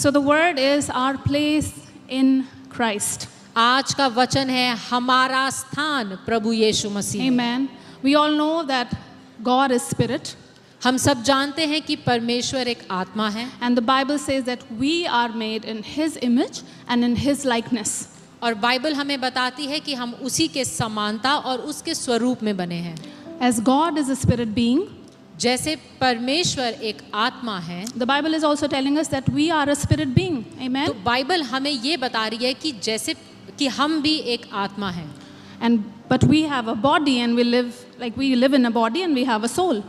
So the word is our place in Christ. आज का वचन है हमारा स्थान प्रभु यीशु मसीह। Amen. We all know that God is spirit. हम सब जानते हैं कि परमेश्वर एक आत्मा है And the Bible says that we are made in His image and in His likeness. और बाइबल हमें बताती है कि हम उसी के समानता और उसके स्वरूप में बने हैं। As God is a spirit being, जैसे परमेश्वर एक आत्मा है, the Bible is also telling us that we are a spirit being. Amen. तो बाइबल हमें ये बता रही है कि जैसे कि हम भी एक आत्मा हैं। But we have a body and we live in a body and we have a soul.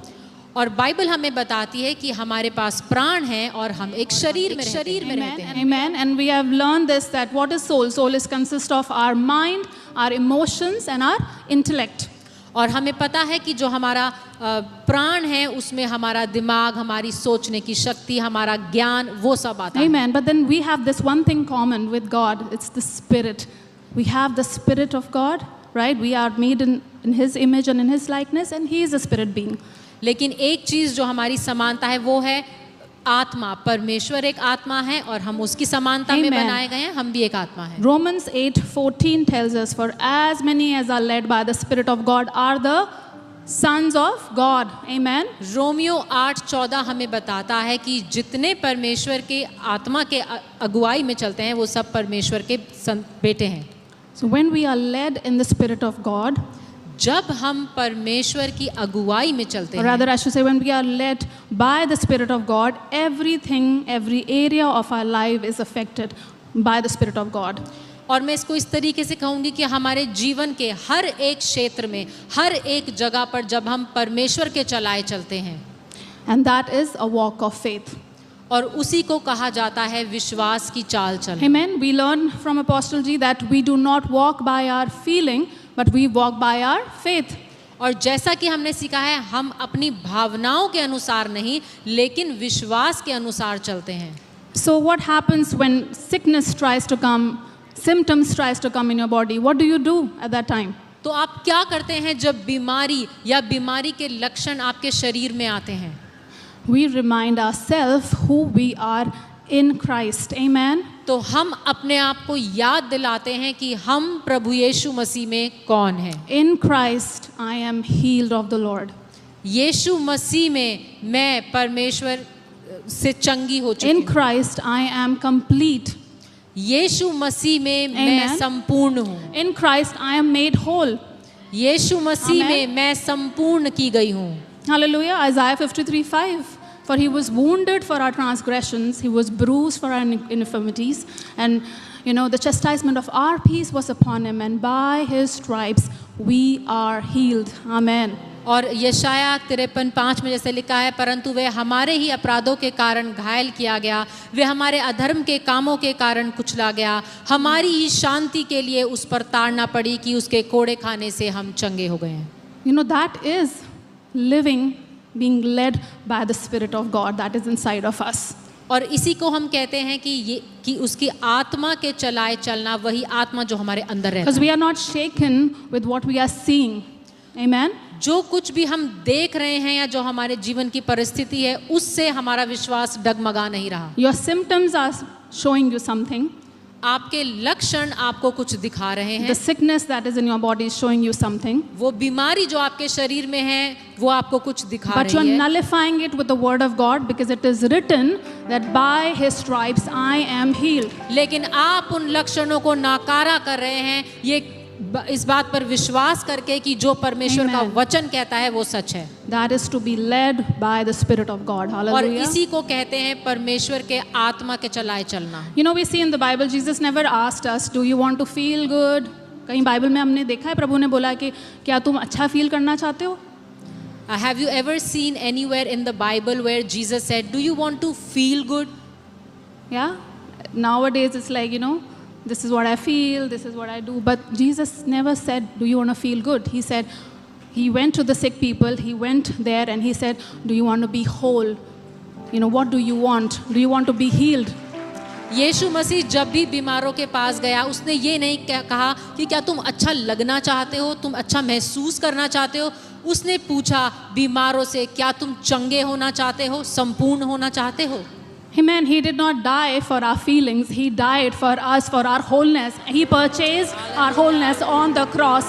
और बाइबल हमें बताती है कि हमारे पास प्राण है और हम एक शरीर में रहते हैं। Amen. And we have learned this, that what is soul? Soul is consist of our mind, our emotions and our intellect. और हमें पता है कि जो हमारा प्राण है उसमें हमारा दिमाग, हमारी सोचने की शक्ति, हमारा ज्ञान, वो सब आता है। Amen. But then we have this one thing common with God. It's the spirit. We have the spirit of God, right? We are made in His image and in His likeness, and He is a spirit being. लेकिन एक चीज़ जो हमारी समानता है वो है आत्मा। परमेश्वर एक आत्मा है और हम उसकी समानता में बनाए गए हैं, हम भी एक आत्मा है। Romans 8:14 tells us, for as many as are led by the Spirit of God are the sons of God. Amen. Romeo 8:14 हमें बताता है कि जितने परमेश्वर के आत्मा के अगुवाई में चलते हैं वो सब परमेश्वर के बेटे हैं। So when we are led in the Spirit of God, जब हम परमेश्वर की अगुवाई में चलते or हैं, rather I should say when we are led by the Spirit of God, everything, every area of our life is affected by the Spirit of God. और मैं इसको इस तरीके से कहूँगी कि हमारे जीवन के हर एक क्षेत्र में, हर एक जगह पर जब हम परमेश्वर के चलाए चलते हैं, And that is a walk of faith. और उसी को कहा जाता है विश्वास की चाल चलना। Amen. We learn from Apostle G that we do not walk by our feeling, but we walk by our faith. और जैसा कि हमने सीखा है, हम अपनी भावनाओं के अनुसार नहीं लेकिन विश्वास के अनुसार चलते हैं। So what happens when sickness tries to come, symptoms tries to come in your body? What do you do at that time? तो आप क्या करते हैं जब बीमारी या बीमारी के लक्षण आपके शरीर में आते हैं? We remind ourselves who we are in Christ. Amen. तो हम अपने आप को याद दिलाते हैं कि हम प्रभु यीशु मसीह में कौन हैं। In Christ I am healed of the Lord. यीशु मसीह में मैं परमेश्वर से चंगी हो चुकी In हूँ। Christ I am complete. यीशु मसीह में मैं संपूर्ण हूँ। In Christ I am made whole. Yeshu Masih Amen. में मैं संपूर्ण की गई हूँ। Hallelujah. Isaiah 53:5. For He was wounded for our transgressions, He was bruised for our infirmities, and the chastisement of our peace was upon Him, and by His stripes we are healed. Amen. और यशाया 53:5 में जैसे लिखा है, परंतु वह हमारे ही अपराधों के कारण घायल किया गया, वे हमारे अधर्म के कामों के कारण कुचला गया, हमारी ही शांति के लिए उस पर ताड़ना पड़ी कि उसके कोड़े खाने से हम चंगे हो गए हैं। That is living, being led by the Spirit of God that is inside of us. और इसी को हम कहते हैं कि उसकी आत्मा के चलाए चलना, वही आत्मा जो हमारे अंदर रहता Because है। we are not shaken with what we are seeing. Amen. जो कुछ भी हम देख रहे हैं या जो हमारे जीवन की परिस्थिति है, उससे हमारा विश्वास डगमगा नहीं रहा। Your symptoms are showing you something. आपके लक्षण आपको कुछ दिखा रहे हैं। The sickness that is in your body is showing you something. वो बीमारी जो आपके शरीर में है वो आपको कुछ दिखा But you are रही है। nullifying it with the word of God because it is written that by His stripes I am healed. लेकिन आप उन लक्षणों को नाकारा कर रहे हैं ये इस बात पर विश्वास करके कि जो परमेश्वर का Amen. वचन कहता है वो सच है। That is to be led by the Spirit of God. और Hallelujah. इसी को कहते हैं परमेश्वर के आत्मा के चलाए चलना। We see in the Bible, Jesus never asked us, do you want to feel good? कहीं बाइबल में हमने देखा है प्रभु ने बोला कि क्या तुम अच्छा फील करना चाहते हो? Have you ever seen anywhere in the Bible where Jesus said, do you want to feel good? Yeah. Nowadays it's like, this is what I feel, this is what I do. But Jesus never said, do you want to feel good? He said, He went to the sick people, He went there and He said, do you want to be whole? What do you want? Do you want to be healed? यीशु मसीह जब भी बीमारों के पास गया, उसने ये नहीं कहा कि क्या तुम अच्छा लगना चाहते हो, तुम अच्छा महसूस करना चाहते हो। उसने पूछा बीमारों से, क्या तुम चंगे होना चाहते हो, संपूर्ण होना चाहते हो? Amen. He did not die for our feelings. He died for us, for our wholeness. He purchased our wholeness on the cross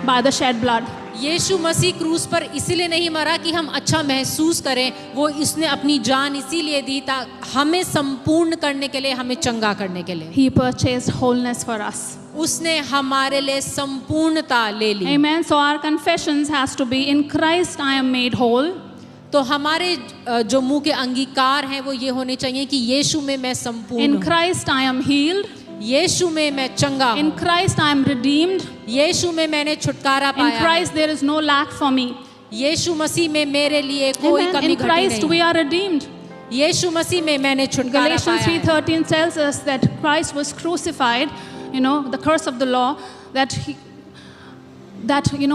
by the shed blood. यीशु मसीह क्रूस पर इसीलिए नहीं मरा कि हम अच्छा महसूस करें, वो इसने अपनी जान इसीलिए दी था हमें संपूर्ण करने के लिए, हमें चंगा करने के लिए। He purchased wholeness for us. उसने हमारे लिए संपूर्णता ले ली। Amen. So our confessions has to be, in Christ I am made whole. तो हमारे जो मुंह के अंगीकार हैं वो ये होने चाहिए कि यीशु में मैं संपूर्ण In हूँ, Christ I am healed. यीशु में मैं चंगा In हूँ, Christ I am redeemed. यीशु में मैंने छुटकारा In पाया है, Christ there is no lack for me. यीशु मसीह में मेरे लिए कोई Amen. कमी In घटी Christ नहीं, we are redeemed. यीशु मसीह में मैंने छुटकारा Galatians पाया है। 3:13 tells us that Christ was crucified, the curse of the law, that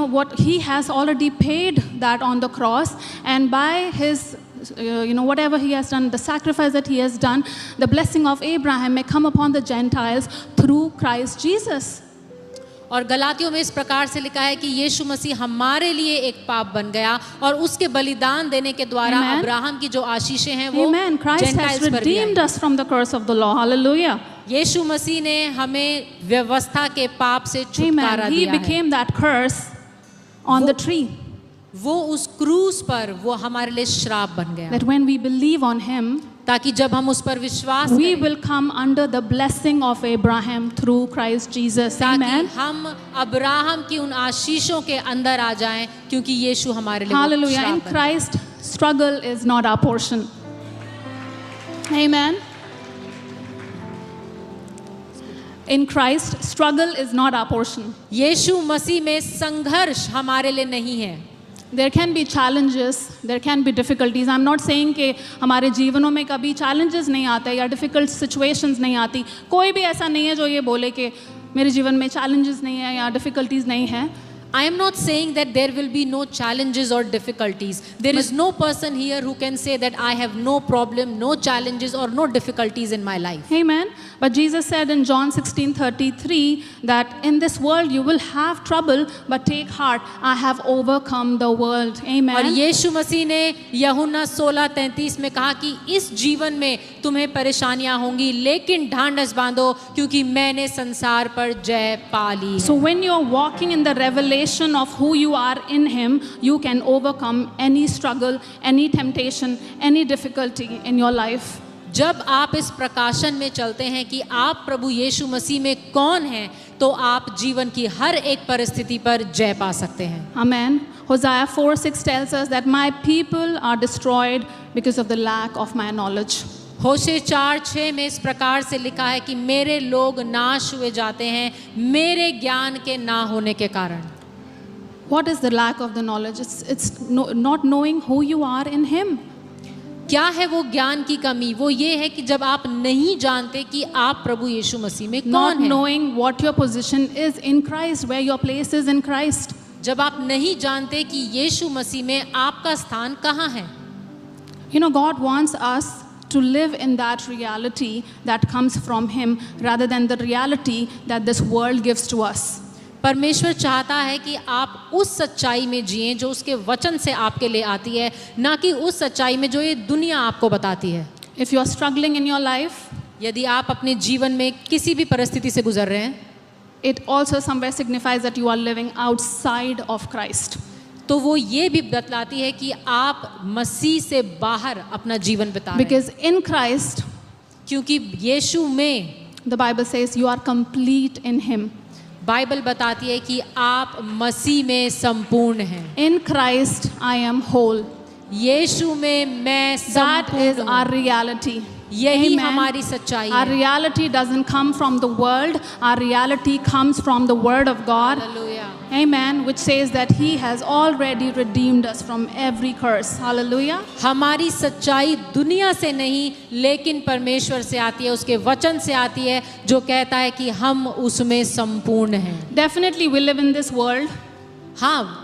what he has already paid that on the cross, and by his whatever he has done, the sacrifice that he has done, the blessing of Abraham may come upon the Gentiles through Christ Jesus. और गलातियों में इस प्रकार से लिखा है कि यीशु मसीह हमारे लिए एक पाप बन गया और उसके बलिदान देने के द्वारा Amen. अब्राहम की जो आशीषें हैं वो Amen. Christ has जेंटाइल्स पर भी redeemed I. us from the curse of the law. Hallelujah. यीशु मसीह ने हमें व्यवस्था के पाप से छुटकारा Amen. He दिया है। became that curse on the tree. वो उस क्रूस पर वो हमारे लिए श्राप बन गया, That when we believe on him, ताकि जब हम उस पर विश्वास we करें, will come under the blessing of Abraham through Christ Jesus. ताकि Amen. हम अब्राहम की उन आशीषों के अंदर आ जाएं, क्योंकि यीशु हमारे लिए वो Hallelujah. श्राप In बन गया। Christ, struggle is not our portion. Amen. In Christ, struggle is not our portion. यीशु मसीह में संघर्ष हमारे लिए नहीं है। There can be challenges, there can be difficulties. I'm not saying कि हमारे जीवनों में कभी challenges नहीं आते या difficult situations नहीं आती। कोई भी ऐसा नहीं है जो ये बोले कि मेरे जीवन में challenges नहीं है या difficulties नहीं है। I am not saying that there will be no challenges or difficulties. There is no person here who can say that I have no problem, no challenges or no difficulties in my life. Amen. But Jesus said in John 16:33 that in this world you will have trouble, but take heart, I have overcome the world. और Amen. यीशु मसीह ने यूहन्ना 16:33 में कहा कि इस जीवन में तुम्हें परेशानियां होंगी, लेकिन ढांढस बांधो क्योंकि मैंने संसार पर जय पा ली So है। when you're walking in the revelation of who you are in Him, you can overcome any struggle, any temptation, any difficulty in your life. जब आप इस प्रकाशन में चलते हैं कि आप प्रभु यीशु मसीह में कौन हैं, तो आप जीवन की हर एक परिस्थिति पर जय पा सकते हैं। Amen. Hosea 4:6 tells us that my people are destroyed because of the lack of my knowledge. होशे 4:6 में इस प्रकार से लिखा है कि मेरे लोग नाश हुए जाते हैं मेरे ज्ञान के ना होने के कारण। What is the lack of the knowledge? It's not knowing who you are in Him. क्या है वो ज्ञान की कमी? वो ये है कि जब आप नहीं जानते कि आप प्रभु यीशु मसीह में Not कौन हैं। knowing what your position is in Christ, where your place is in Christ. जब आप नहीं जानते कि यीशु मसीह में आपका स्थान कहाँ है। God wants us to live in that reality that comes from Him rather than the reality that this world gives to us. परमेश्वर चाहता है कि आप उस सच्चाई में जिएं जो उसके वचन से आपके लिए आती है, ना कि उस सच्चाई में जो ये दुनिया आपको बताती है। If you are struggling in your life, यदि आप अपने जीवन में किसी भी परिस्थिति से गुजर रहे हैं, it also somewhere signifies that you are living outside of Christ. तो वो ये भी बतलाती है कि आप मसीह से बाहर अपना जीवन बिता रहे हैं। Because in Christ, क्योंकि यीशु में the Bible says you are complete in Him. Bible बताती है कि आप मसीह में संपूर्ण हैं। In Christ, I am whole. यीशु में मैं That is संपूर्ण हूँ। our reality. यही Amen. हमारी सच्चाई Our है। reality doesn't come from the world. Our reality comes from the Word of God. Hallelujah. Amen. Which says that He has already redeemed us from every curse. Hallelujah. हमारी सच्चाई दुनिया से नहीं लेकिन परमेश्वर से आती है, उसके वचन से आती है, जो कहता है कि हम उसमें संपूर्ण हैं। Definitely we live in this world. हाँ,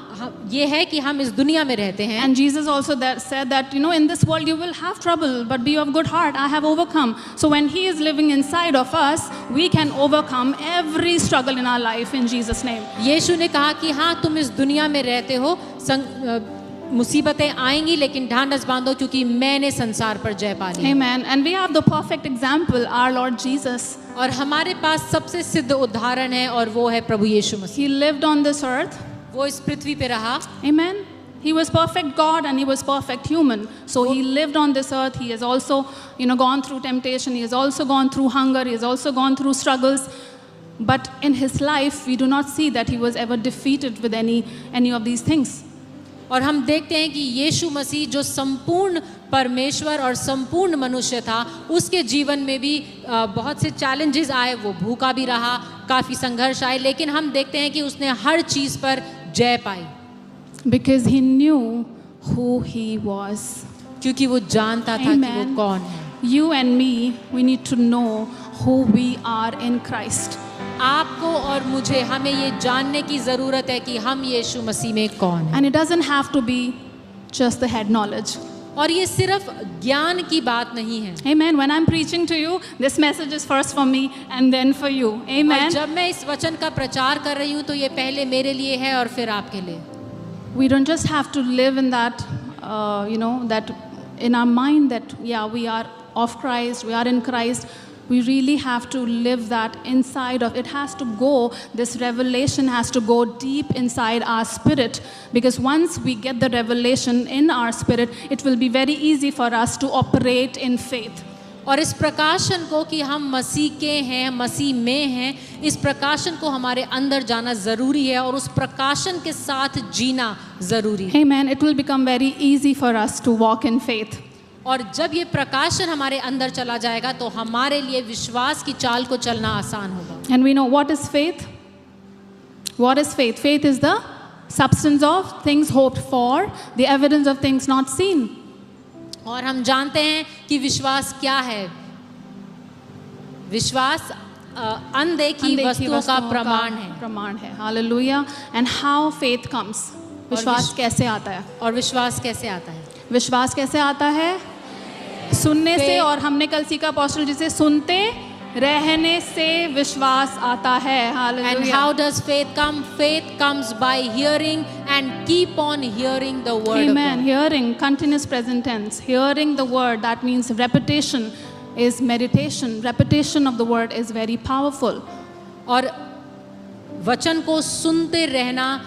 ये है कि हम इस दुनिया में रहते हैं। And Jesus also said that, in this world you will have trouble, but be of good heart. I have overcome. So when He is living inside of us, we can overcome every struggle in our life in Jesus' name. यीशु ने कहा कि हाँ, तुम इस दुनिया में रहते हो, मुसीबतें आएंगी लेकिन ढांढस बांधो क्योंकि मैंने संसार पर जय पा ली। Amen. And we have the perfect example, our Lord Jesus. और हमारे पास सबसे सिद्ध उदाहरण है और वो है प्रभु यीशु मसीह। He lived on this earth. वो इस पृथ्वी पे रहा। Amen. He was perfect God and he was perfect human. So he lived on this earth. He has also, gone through temptation. He has also gone through hunger. He has also gone through struggles. But in his life, we do not see that he was ever defeated with any of these things. और हम देखते हैं कि यीशु मसीह जो संपूर्ण परमेश्वर और संपूर्ण मनुष्य था, उसके जीवन में भी बहुत से चैलेंजेस आए। वो भूखा भी रहा, काफ़ी संघर्ष आए, लेकिन हम देखते हैं कि उसने हर चीज़ पर जय पाई। Because he knew who he was. क्योंकि वो जानता था कि वो कौन है। You and me, we need to know who we are in Christ. आपको और मुझे हमें ये जानने की ज़रूरत है कि हम यीशु मसीह में कौन हैं। And it doesn't have to be just the head knowledge. और ये सिर्फ ज्ञान की बात नहीं है। Amen. When I'm preaching to you, this message is first for me and then for you. Amen. और जब मैं इस वचन का प्रचार कर रही हूँ तो ये पहले मेरे लिए है और फिर आपके लिए। We don't just have to live in that, that in our mind that, we are of Christ, we are in Christ. We really have to live that inside of it. Has to go, this revelation has to go deep inside our spirit, because once we get the revelation in our spirit, it will be very easy for us to operate in faith. और इस प्रकाशन को कि हम मसीह के हैं, मसीह में हैं, इस प्रकाशन को हमारे अंदर जाना ज़रूरी है और उस प्रकाशन के साथ जीना ज़रूरी है। Amen. It will become very easy for us to walk in faith. और जब ये प्रकाशन हमारे अंदर चला जाएगा तो हमारे लिए विश्वास की चाल को चलना आसान होगा। And we know what is faith? What is faith? Faith is the substance of things hoped for, the evidence of things not seen. और हम जानते हैं कि विश्वास क्या है। विश्वास अनदेखी वस्तुओं का प्रमाण है। Hallelujah. And how faith comes? विश्वास कैसे आता है? और विश्वास कैसे आता है? विश्वास कैसे आता है? सुनने से, और हमने कल सीखा अपोस्टल जी से, सुनते रहने से विश्वास आता है। Hallelujah. And how does faith come? Faith comes by hearing and keep on hearing the word Amen. of God. Hearing, continuous present tense. Hearing the word, that means repetition is meditation. Repetition of the word is very powerful. और वचन को सुनते रहना,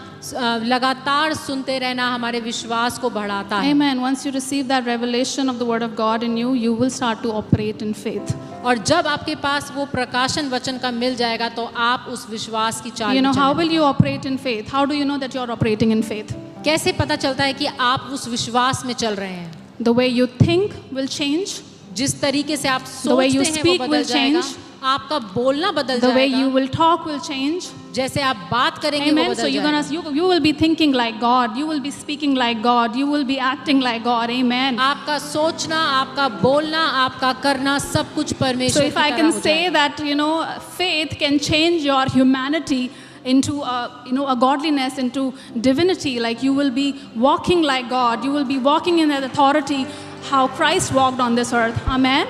लगातार सुनते रहना हमारे विश्वास को बढ़ाता है। Amen. Once you receive that revelation of the word of God in you, you will start to operate in faith. और जब आपके पास वो प्रकाशन वचन का मिल जाएगा तो आप उस विश्वास की चाल में How चलेंगे। will you operate in faith? How do you know that you are operating in faith? कैसे पता चलता है कि आप उस विश्वास में चल रहे हैं? The way you think will change. जिस तरीके से आप The way you सोचते हैं speak वो will बदल जाएगा। change. आपका बोलना बदल The way you जाएगा। will talk will change. जैसे आप बात करेंगे वो Amen. So बदल you're जाएगा। you will be thinking like God. You will be speaking like God. You will be acting like God. Amen. आपका सोचना, आपका बोलना, आपका करना सब कुछ So परमेश्वर if की I तरह can हो say जाएगा। that, faith can change your humanity into a godliness, into divinity, like you will be walking like God. You will be walking in that authority how Christ walked on this earth. Amen.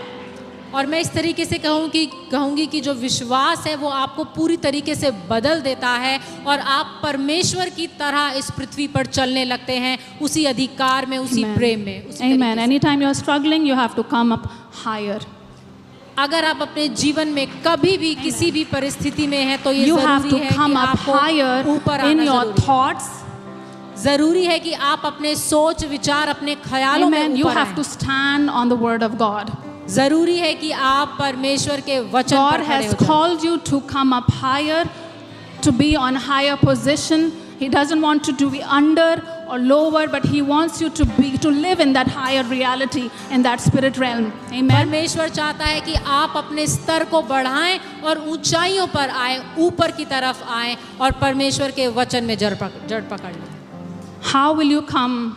और मैं इस तरीके से कहूँगी कि जो विश्वास है वो आपको पूरी तरीके से बदल देता है और आप परमेश्वर की तरह इस पृथ्वी पर चलने लगते हैं, उसी अधिकार में, उसी प्रेम में, उसी Amen. तरीके से। Anytime you are struggling, you have to come up higher. अगर आप अपने जीवन में कभी भी किसी भी परिस्थिति में हैं तो ये You have जरूरी to है come कि up आपको higher ऊपर in आना your जरूरी है। thoughts. जरूरी है कि आप अपने सोच विचार अपने ख्यालों में Amen. You ऊपर have to आएं। stand on the word of God. जरूरी है कि आप परमेश्वर के वचन God पर खड़े has हो जाएं। called you to come up higher, to be on higher position. He doesn't want you to be under or lower, but He wants you to live in that higher reality, in that spirit realm. Amen. परमेश्वर चाहता है कि आप अपने स्तर को बढ़ाएं और ऊंचाइयों पर आए, ऊपर की तरफ आएं और परमेश्वर के वचन में जड़ पकड़ लें। How will you come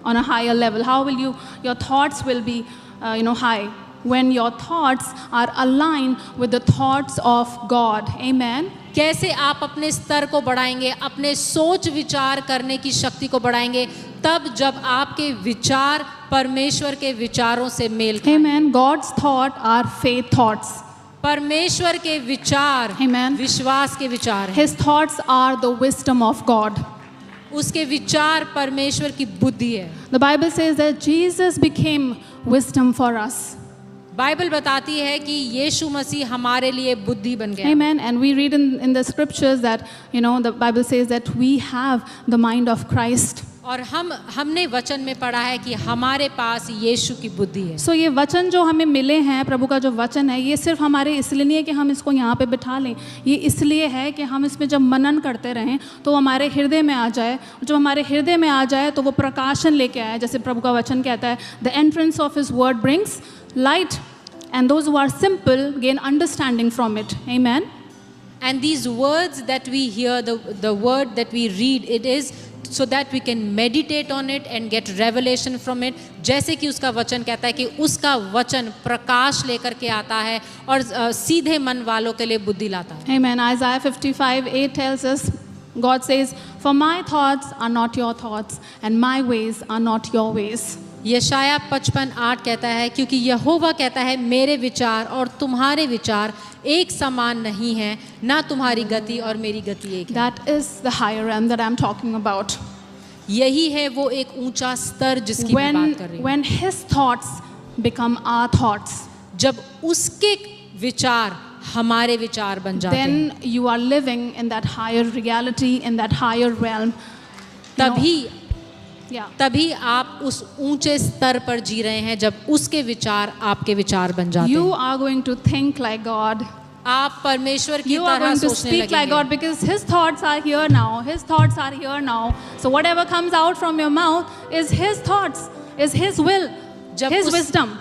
on a higher level? How will your thoughts will be, high? When your thoughts are aligned with the thoughts of God. Amen. कैसे आप अपने स्तर को बढ़ाएंगे, अपने सोच विचार करने की शक्ति को बढ़ाएंगे, तब जब आपके विचार परमेश्वर के विचारों से मेल खाएं। Amen. God's thoughts are faith thoughts. परमेश्वर के विचार Amen. विश्वास के विचार हैं। His thoughts are the wisdom of God. उसके विचार परमेश्वर की बुद्धि है। The Bible says that Jesus became wisdom for us. Bible बताती है कि यीशु मसीह हमारे लिए बुद्धि बन गया। Amen. And we read in the scriptures that, the Bible says that we have the mind of Christ. और हमने वचन में पढ़ा है कि हमारे पास यीशु की बुद्धि है। So ये वचन जो हमें मिले हैं, प्रभु का जो वचन है, ये सिर्फ हमारे इसलिए नहीं है कि हम इसको यहाँ पे बिठा लें। ये इसलिए है कि हम इसमें जब मनन करते रहें तो हमारे हृदय में आ जाए। जब हमारे हृदय में आ जाए तो वो प्रकाशन लेके आए, जैसे प्रभु का वचन कहता है, the entrance of his word brings light and those who are simple gain understanding from it. Amen. And these words that we hear, the word that we read, it is so that we can meditate on it and get revelation from it. जैसे कि उसका वचन कहता है कि उसका वचन प्रकाश लेकर के आता है और सीधे मन वालों के लिए बुद्धि लाता है। Amen. Isaiah 55:8 tells us, God says, "For my thoughts are not your thoughts, and my ways are not your ways." यशाया 55:8 कहता है, क्योंकि यहोवा कहता है, मेरे विचार और तुम्हारे विचार एक समान नहीं हैं, ना तुम्हारी गति और मेरी गति एक है। That is the higher realm that I'm talking about. यही है वो एक ऊंचा स्तर जिसकी मैं बात कर रही हूँ। When his thoughts become our thoughts, जब उसके विचार हमारे विचार बन जाते हैं, then you are living in that higher reality, in that higher realm. तभी आप उस ऊंचे स्तर पर जी रहे हैं जब उसके विचार आपके विचार बन जाते हैं। You are going to think like God. आप परमेश्वर की You are तरह going to सोचने speak like God लगेंगे। because His thoughts are here now. His thoughts are here now. So whatever comes out from your mouth is His thoughts, is His will, His wisdom.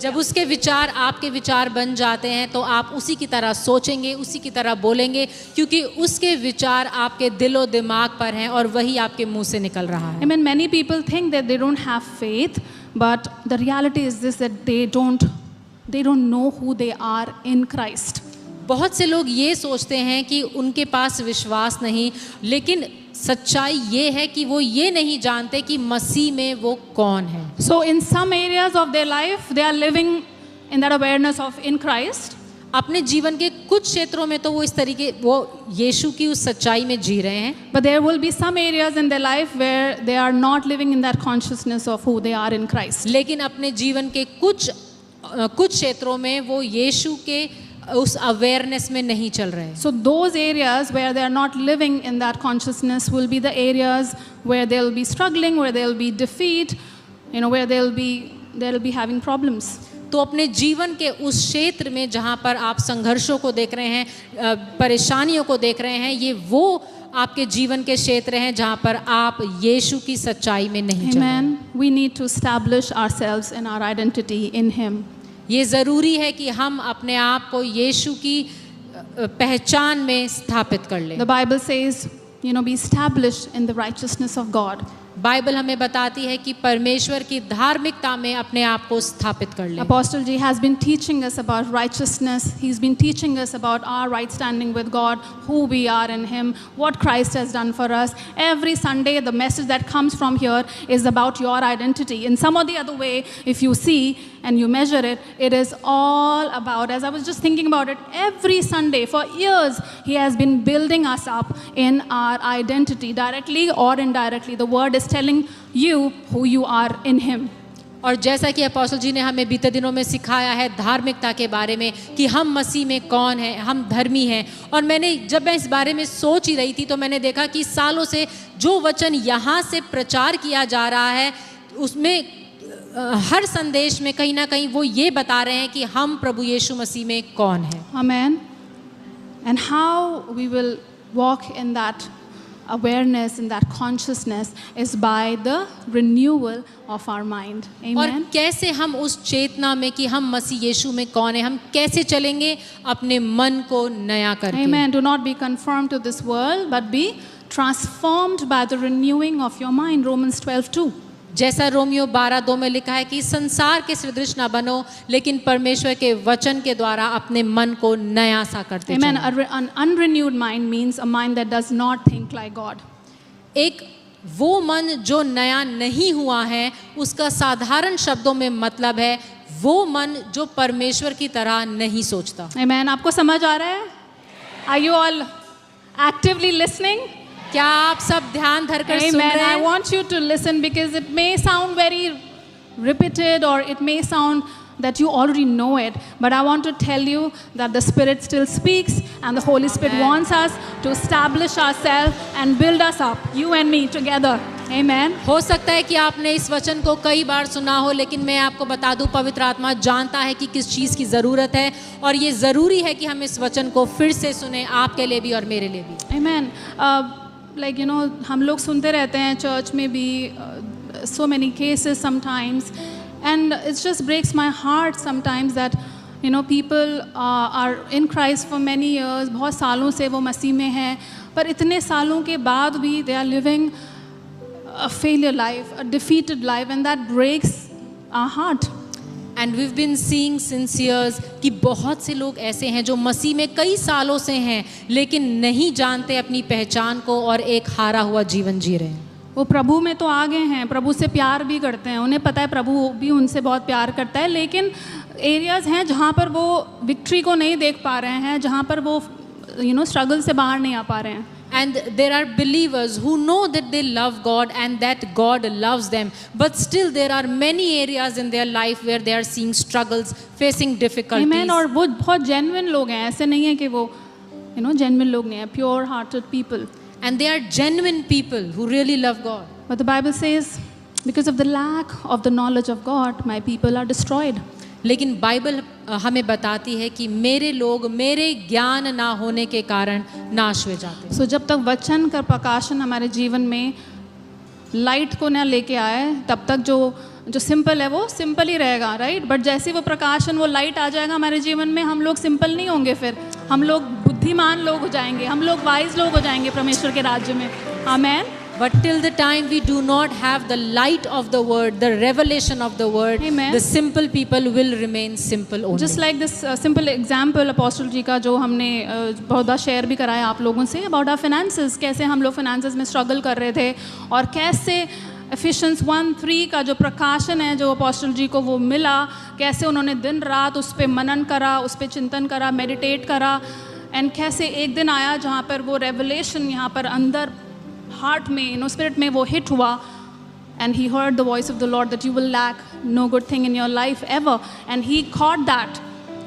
जब उसके विचार आपके विचार बन जाते हैं तो आप उसी की तरह सोचेंगे, उसी की तरह बोलेंगे, क्योंकि उसके विचार आपके दिलो दिमाग पर हैं और वही आपके मुंह से निकल रहा है। I mean, many people think that they don't have faith, but the reality is this, that they don't know who they are in Christ. बहुत से लोग ये सोचते हैं कि उनके पास विश्वास नहीं, लेकिन सच्चाई ये है कि वो ये नहीं जानते कि मसीह में वो कौन है। So in some areas of their life, they are living in that awareness of in Christ. अपने जीवन के कुछ क्षेत्रों में तो वो इस तरीके वो यीशु की उस सच्चाई में जी रहे हैं, But there will be some areas in their life where they are not living in that consciousness of who they are in Christ. लेकिन अपने जीवन के कुछ क्षेत्रों में वो यीशु के उस अवेयरनेस में नहीं चल रहे। So those areas where they are not living in that consciousness will be the areas where they'll be struggling, where they'll be defeat, where they'll be having problems. तो अपने जीवन के उस क्षेत्र में जहाँ पर आप संघर्षों को देख रहे हैं, परेशानियों को देख रहे हैं, ये वो आपके जीवन के क्षेत्र हैं जहाँ पर आप यीशु की सच्चाई में नहीं चल रहे। Amen. We need to establish ourselves in our identity in Him. ये ज़रूरी है कि हम अपने आप को यीशु की पहचान में स्थापित कर लें। The Bible says, be established in the righteousness of God. Bible हमें बताती है कि परमेश्वर की धार्मिकता में अपने आप को स्थापित कर लें। Apostle G has been teaching us about righteousness. He's been teaching us about our right standing with God, who we are in Him, what Christ has done for us. Every Sunday, the message that comes from here is about your identity. In some or the other way, if you see and you measure it, it is all about, as I was just thinking about it, every Sunday for years, He has been building us up in our identity, directly or indirectly. The Word is telling you who you are in Him. और जैसा कि apostle ji ने हमें बीते दिनों में सिखाया है धार्मिकता के बारे में कि हम मसीह में कौन हैं, हम धर्मी हैं। और जब मैं इस बारे में सोच ही रही थी तो मैंने देखा कि सालों से जो वचन यहाँ से प्रचार किया जा रहा है, उसमें हर संदेश में कहीं ना कहीं वो ये बता रहे हैं कि हम प्रभु यीशु मसीह में कौन हैं। Amen. And how we will walk in that awareness, in that consciousness, is by the renewal of our mind. Amen. और कैसे हम उस चेतना में कि हम मसीह यीशु में कौन है, हम कैसे चलेंगे अपने मन को नया करके। Amen. Do not be conformed to this world, but be transformed by the renewing of your mind. Romans 12:2. जैसा रोमियो 12:2 में लिखा है कि संसार के सदृश ना बनो, लेकिन परमेश्वर के वचन के द्वारा अपने मन को नया सा करते Amen. चलो। An unrenewed mind means a mind that does not think like God. एक वो मन जो नया नहीं हुआ है, उसका साधारण शब्दों में मतलब है वो मन जो परमेश्वर की तरह नहीं सोचता। Amen. आपको समझ आ रहा है? Are you all actively listening? क्या आप सब ध्यान धरकर सुन Amen. रहे I हैं? want you to listen because it may sound very repeated or it may sound that you already know it. But I want to tell you that the Spirit still speaks and the Holy Spirit Amen. wants us to establish ourselves and build us up, you and me together. Amen. हो सकता है कि आपने इस वचन को कई बार सुना हो, लेकिन मैं आपको बता दूं, पवित्र आत्मा जानता है कि किस चीज़ की ज़रूरत है, और ये ज़रूरी है कि हम इस वचन को फिर से सुने, आपके लिए भी और मेरे लिए भी। Amen. Like you know, हम लोग सुनते रहते हैं चर्च में भी so many cases sometimes, and it just breaks my heart sometimes that you know people are in Christ for many years, बहुत सालों से वो मसीह में हैं, पर इतने सालों के बाद भी they are living a failure life, a defeated life, and that breaks our heart. And we've been seeing since years कि बहुत से लोग ऐसे हैं जो मसीह में कई सालों से हैं, लेकिन नहीं जानते अपनी पहचान को और एक हारा हुआ जीवन जी रहे हैं। वो प्रभु में तो आ गए हैं, प्रभु से प्यार भी करते हैं, उन्हें पता है प्रभु भी उनसे बहुत प्यार करता है, लेकिन एरियाज़ हैं जहाँ पर वो विक्ट्री को नहीं देख पा रहे हैं, जहाँ पर वो स्ट्रगल से बाहर नहीं आ पा रहे हैं। And there are believers who know that they love God and that God loves them, but still there are many areas in their life where they are seeing struggles, facing difficulties. Amen. और वो बहुत genuine लोग हैं, ऐसे नहीं है कि वो जेन्युइन लोग नहीं है, pure hearted people. And they are genuine people who really love God. But the Bible says, because of the lack of the knowledge of God, my people are destroyed. लेकिन बाइबल हमें बताती है कि मेरे लोग मेरे ज्ञान ना होने के कारण नाश हो जाते हैं। So जब तक वचन का प्रकाशन हमारे जीवन में लाइट को ना लेके आए, तब तक जो सिंपल है वो सिंपल ही रहेगा, राइट? बट जैसे वो प्रकाशन, वो लाइट आ जाएगा हमारे जीवन में, हम लोग सिंपल नहीं होंगे, फिर हम लोग बुद्धिमान लोग हो जाएंगे, हम लोग वाइज लोग हो जाएंगे परमेश्वर के राज्य में। आमेन। But till the time we do not have the light of the word, the revelation of the word, Amen. the simple people will remain simple only. Just like this simple example apostle ji का जो हमने बहुत बार share भी कराया आप लोगों से, about our finances, कैसे हम लोग फाइनेंसेस में स्ट्रगल कर रहे थे, और कैसे एफिशिएंस 1:3 का जो प्रकाशन है जो अपोस्टल जी को वो मिला, कैसे उन्होंने दिन रात उस पर मनन करा, उस पर चिंतन करा, मेडिटेट करा, एंड कैसे एक दिन आया जहाँ पर वो रेवलेशन यहाँ पर अंदर हार्ट में, स्पिरिट में वो हिट हुआ, and he heard the voice of the Lord that you will lack no good thing in your life ever, and he caught that.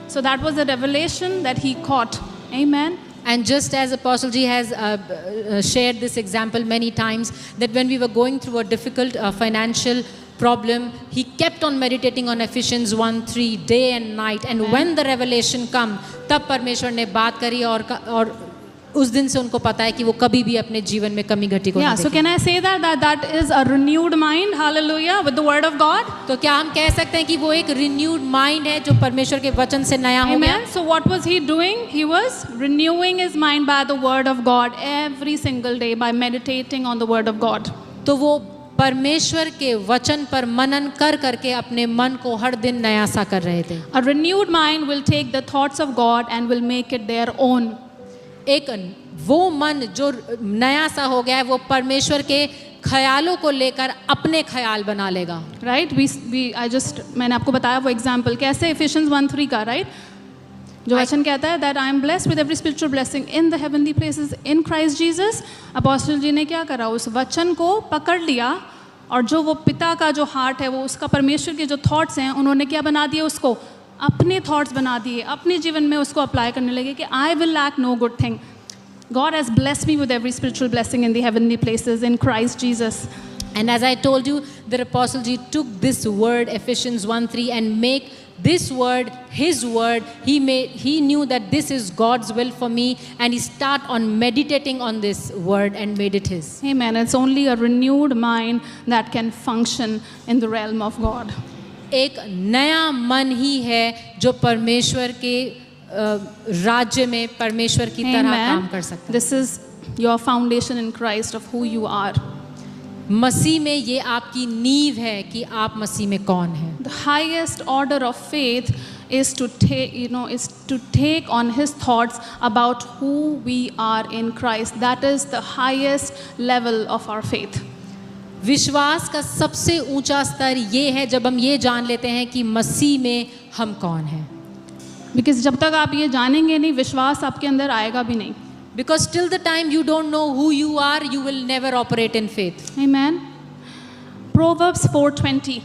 So that was the revelation that he caught. Amen. And just as Apostle Ji has shared this example many times, that when we were going through a difficult financial problem, he kept on meditating on Ephesians 1:3 day and night, and Amen. when the revelation come, तब परमेश्वर ने बात करी, और उस दिन से उनको पता है कि वो कभी भी अपने जीवन में कमी घटी को Yeah. नहीं So can I say that is a renewed mind? Hallelujah. With the word of God. तो क्या हम कह सकते हैं कि वो एक रिन्यूड माइंड है जो परमेश्वर के वचन से नया हो गया? Amen. So what was he doing? He was renewing his mind by the word of God every single day by meditating on the word of God. तो वो परमेश्वर के वचन पर मनन कर करके अपने मन को हर दिन नया सा कर रहे थे। A renewed mind will take the thoughts of God and will make it their own. एक वो मन जो नया सा हो गया है, वो परमेश्वर के ख्यालों को लेकर अपने ख्याल बना लेगा। राइट, मैंने आपको बताया वो एग्जाम्पल कैसे, Ephesians 1:3 का, राइट, जो वचन कहता है that I am blessed with every spiritual blessing in the heavenly places in Christ Jesus. Apostle ji ने क्या करा, उस वचन को पकड़ लिया, और जो वो पिता का जो हार्ट है, वो उसका परमेश्वर के जो थॉट्स हैं, उन्होंने क्या बना दिए, उसको अपने थॉट्स बना दिए, अपने जीवन में उसको अप्लाई करने लगे कि I will lack no good thing. God has blessed me with every spiritual blessing in the heavenly places in Christ Jesus. And as I told you, the Apostle Ji took this word Ephesians 1:3 and make this word his word. He knew that this is God's will for me, and he start on meditating on this word and made it his. Amen. It's only a renewed mind that can function in the realm of God. एक नया मन ही है जो परमेश्वर के राज्य में परमेश्वर की तरह काम कर सकता है। This is your foundation in Christ of who you are. मसीह में ये आपकी नींव है कि आप मसीह में कौन हैं। The highest order of faith is to take on his thoughts about who we are in Christ. That is the highest level of our faith. विश्वास का सबसे ऊंचा स्तर ये है जब हम ये जान लेते हैं कि मसीह में हम कौन हैं। Because जब तक आप ये जानेंगे नहीं, विश्वास आपके अंदर आएगा भी नहीं। Because till the time you don't know who you are, you will never operate in faith. Amen. Proverbs 4:20.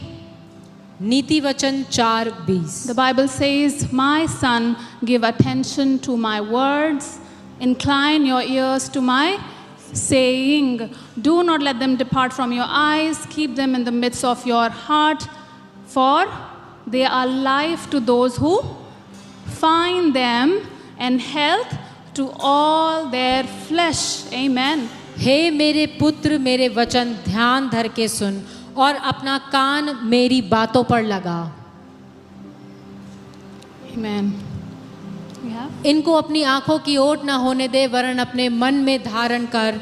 नीति वचन 4:20. The Bible says, "My son, give attention to my words, incline your ears to my saying. Do not let them depart from your eyes, keep them in the midst of your heart, for they are life to those who find them and health to all their flesh." Amen. हे मेरे पुत्र, मेरे वचन ध्यान धर के सुन और अपना कान मेरी बातों पर लगा। Amen. We have? इनको अपनी आंखों की ओट ना होने दे, वरन अपने मन में धारण कर।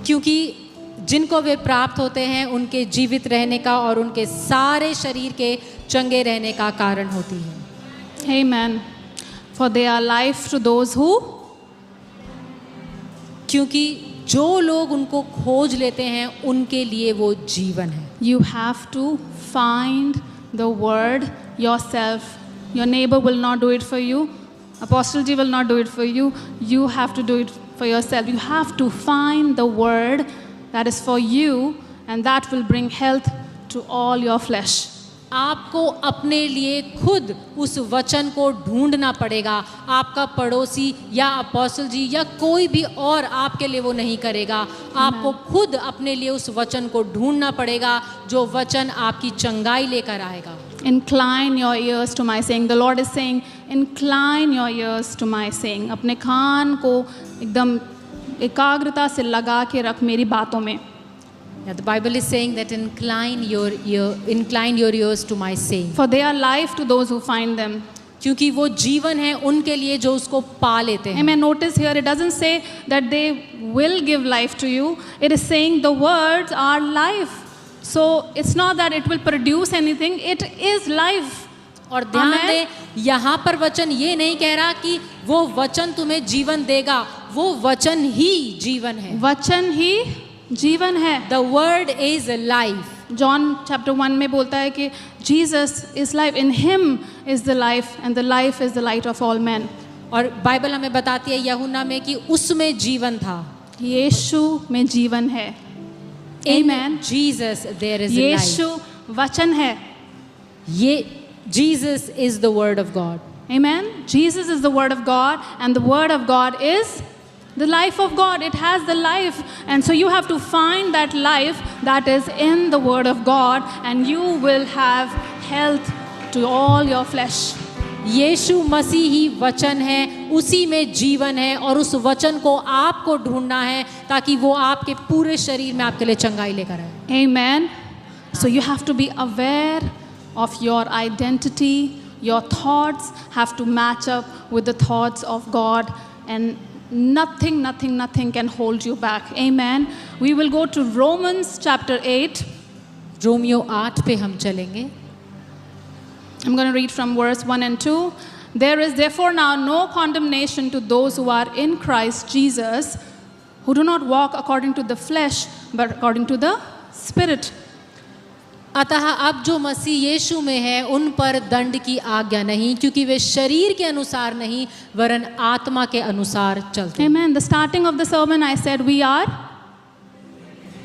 क्योंकि जिनको वे प्राप्त होते हैं उनके जीवित रहने का और उनके सारे शरीर के चंगे रहने का कारण होती है। Amen. For they are life to those who. क्योंकि जो लोग उनको खोज लेते हैं उनके लिए वो जीवन है। You have to find the word yourself. Your neighbor will not do it for you. Apostle G will not do it for you. You have to do it for yourself. You have to find the word that is for you, and that will bring health to all your flesh. आपको अपने लिए खुद उस वचन को ढूंढना पड़ेगा। आपका पड़ोसी या अपोस्टल जी या कोई भी और आपके लिए वो नहीं करेगा। आपको खुद अपने लिए उस वचन को ढूंढना पड़ेगा जो वचन आपकी चंगाई लेकर आएगा। Incline your ears to my saying. The Lord is saying, incline your ears to my saying. अपने कान को एकदम एकाग्रता से लगा के रख मेरी बातों में। Yeah, the Bible is saying that incline your ears to my saying. For they are life to those who find them. क्योंकि वो जीवन है उनके लिए जो उसको पा लेते हैं। Amen. Notice here it doesn't say that they will give life to you. It is saying the words are life. So it's not that it will produce anything. It is life. और ध्यान दें, यहाँ पर वचन ये नहीं कह रहा कि वो वचन तुम्हें जीवन देगा, वो वचन ही जीवन है। वचन ही जीवन है। The word is life. John chapter 1 में बोलता है कि Jesus is life. In him is the life, and the life is the light of all men. और बाइबल हमें बताती है यूहन्ना में कि उसमें जीवन था। यीशु में जीवन है। Amen. Jesus there is Yeshu life. वचन है। ये Jesus is the word of God. Amen. Jesus is the word of God, and the word of God is the life of God. It has the life, and so you have to find that life that is in the word of God, and you will have health to all your flesh. यीशु मसीह ही वचन है, उसी में जीवन है और उस वचन को आपको ढूंढना है ताकि वो आपके पूरे शरीर में आपके लिए चंगाई लेकर आए। Amen. So you have to be aware of your identity. Your thoughts have to match up with the thoughts of God, and nothing can hold you back. Amen. We will go to Romans chapter 8. Romeo 8 पे हम चलेंगे। I'm going to read from verse 1 and 2. There is therefore now no condemnation to those who are in Christ Jesus, who do not walk according to the flesh, but according to the Spirit. अतः अब जो मसीह यीशु में है उन पर दंड की आज्ञा नहीं, क्योंकि वे शरीर के अनुसार नहीं वरन आत्मा के अनुसार चलते हैं। Amen. The starting of the sermon I said we are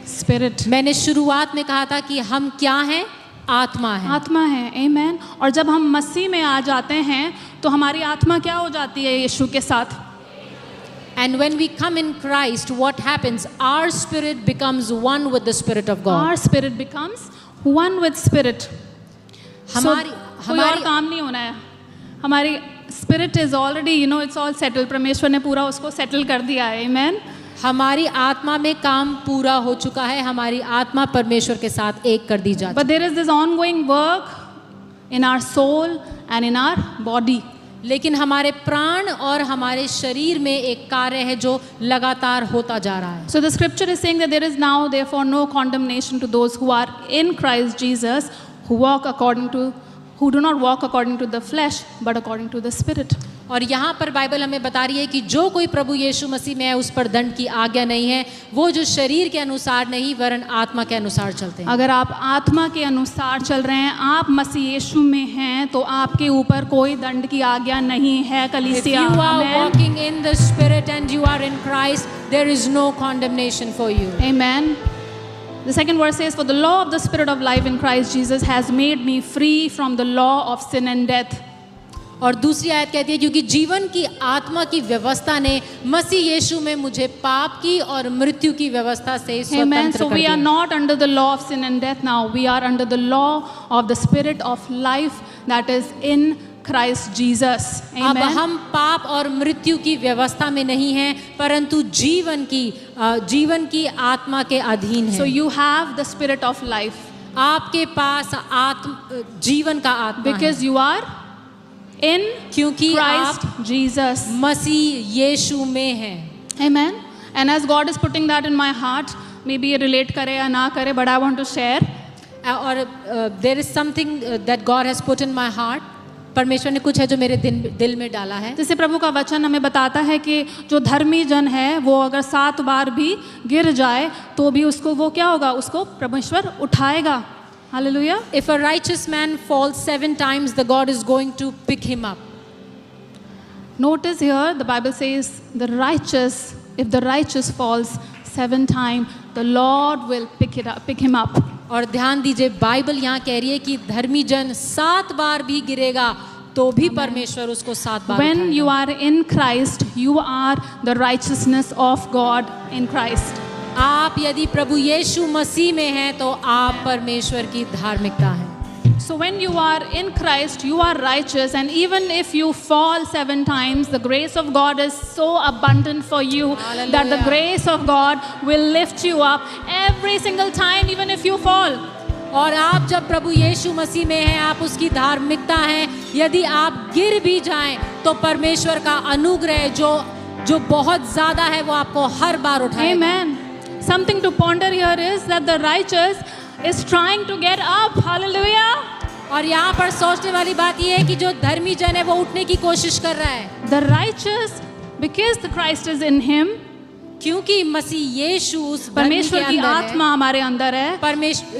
spirit. मैंने शुरुआत में कहा था कि हम क्या हैं? आत्मा है। आत्मा है। Amen. और जब हम मसीह में आ जाते हैं तो हमारी आत्मा क्या हो जाती है यीशु के साथ? And when we come in Christ, what happens? Our spirit becomes one with the Spirit of God. Our spirit becomes one with Spirit. हमारी कोई और काम नहीं होना है। हमारी spirit is already, it's all settled. परमेश्वर ने पूरा उसको settle कर दिया है। Amen. हमारी आत्मा में काम पूरा हो चुका है, हमारी आत्मा परमेश्वर के साथ एक कर दी जाती है। But there is this ongoing work in our soul and in our body. लेकिन हमारे प्राण और हमारे शरीर में एक कार्य है जो लगातार होता जा रहा है। So the scripture is saying that there is now therefore no condemnation to those who are in Christ Jesus, who do not walk according to the flesh, but according to the Spirit. और यहाँ पर Bible हमें बता रही है कि जो कोई प्रभु यीशु मसीह में है उस पर दंड की आज्ञा नहीं है, वो जो शरीर के अनुसार नहीं वरन आत्मा के अनुसार चलते हैं। अगर आप आत्मा के अनुसार चल रहे हैं, आप मसीह यीशु में हैं, तो आपके ऊपर कोई दंड की आज्ञा नहीं है। If कलीसिया, you are amen. walking in the Spirit and you are in Christ, there is no condemnation for you. Amen. The second verse says, "For the law of the Spirit of life in Christ Jesus has made me free from the law of sin and death." और दूसरी आयत कहती है, क्योंकि जीवन की आत्मा की व्यवस्था ने मसीह यीशु में मुझे पाप की और मृत्यु की व्यवस्था से Amen. स्वतंत्र So कर we are दिया। not under the law of sin and death now. We are under the law of the Spirit of life that is in Christ Jesus. अब Amen. हम पाप और मृत्यु की व्यवस्था में नहीं हैं, परंतु जीवन की आत्मा के अधीन So हैं। you have the Spirit of life आपके पास जीवन का आत्मा है, because you are in क्योंकि Christ आप Jesus. मसीह यीशु में हैं। Amen. And as God is putting that in my heart, maybe ये relate करे या ना करे, but I want to share. और there is something that God has put in my heart, परमेश्वर ने कुछ है जो मेरे दिल में डाला है। जैसे प्रभु का वचन हमें बताता है कि जो धर्मी जन है वो अगर 7 बार भी गिर जाए तो भी उसको वो क्या होगा, उसको परमेश्वर उठाएगा। Hallelujah. If a righteous man falls 7 times, the God is going to pick him up. Notice here the Bible says the righteous, if the righteous falls 7 times, the Lord will pick him up. और ध्यान दीजिए, Bible यहाँ कह रही है कि धर्मी जन 7 बार भी गिरेगा तो भी परमेश्वर उसको 7 बार When उठाएगा। you are in Christ, you are the righteousness of God in Christ. आप यदि प्रभु यीशु मसीह में हैं तो आप परमेश्वर की धार्मिकता हैं। So when you are in Christ, you are righteous, and even if you fall 7 times, the grace of God is so abundant for you that the Hallelujah. grace of God will lift you up every single time, even if you fall. और आप जब प्रभु यीशु मसीह में हैं, आप उसकी धार्मिकता हैं, यदि आप गिर भी जाएं तो परमेश्वर का अनुग्रह जो बहुत ज्यादा है वो आपको हर बार उठाएगा। Amen. Something to ponder here is that the righteous is trying to get up. Hallelujah. और यहाँ पर सोचने वाली बात यह है कि जो धर्मी जन है वो उठने की कोशिश कर रहा है, The righteous, because the Christ is in him, क्योंकि मसीह यीशु उस धर्मी के परमेश्वर की अंदर है। आत्मा हमारे अंदर है,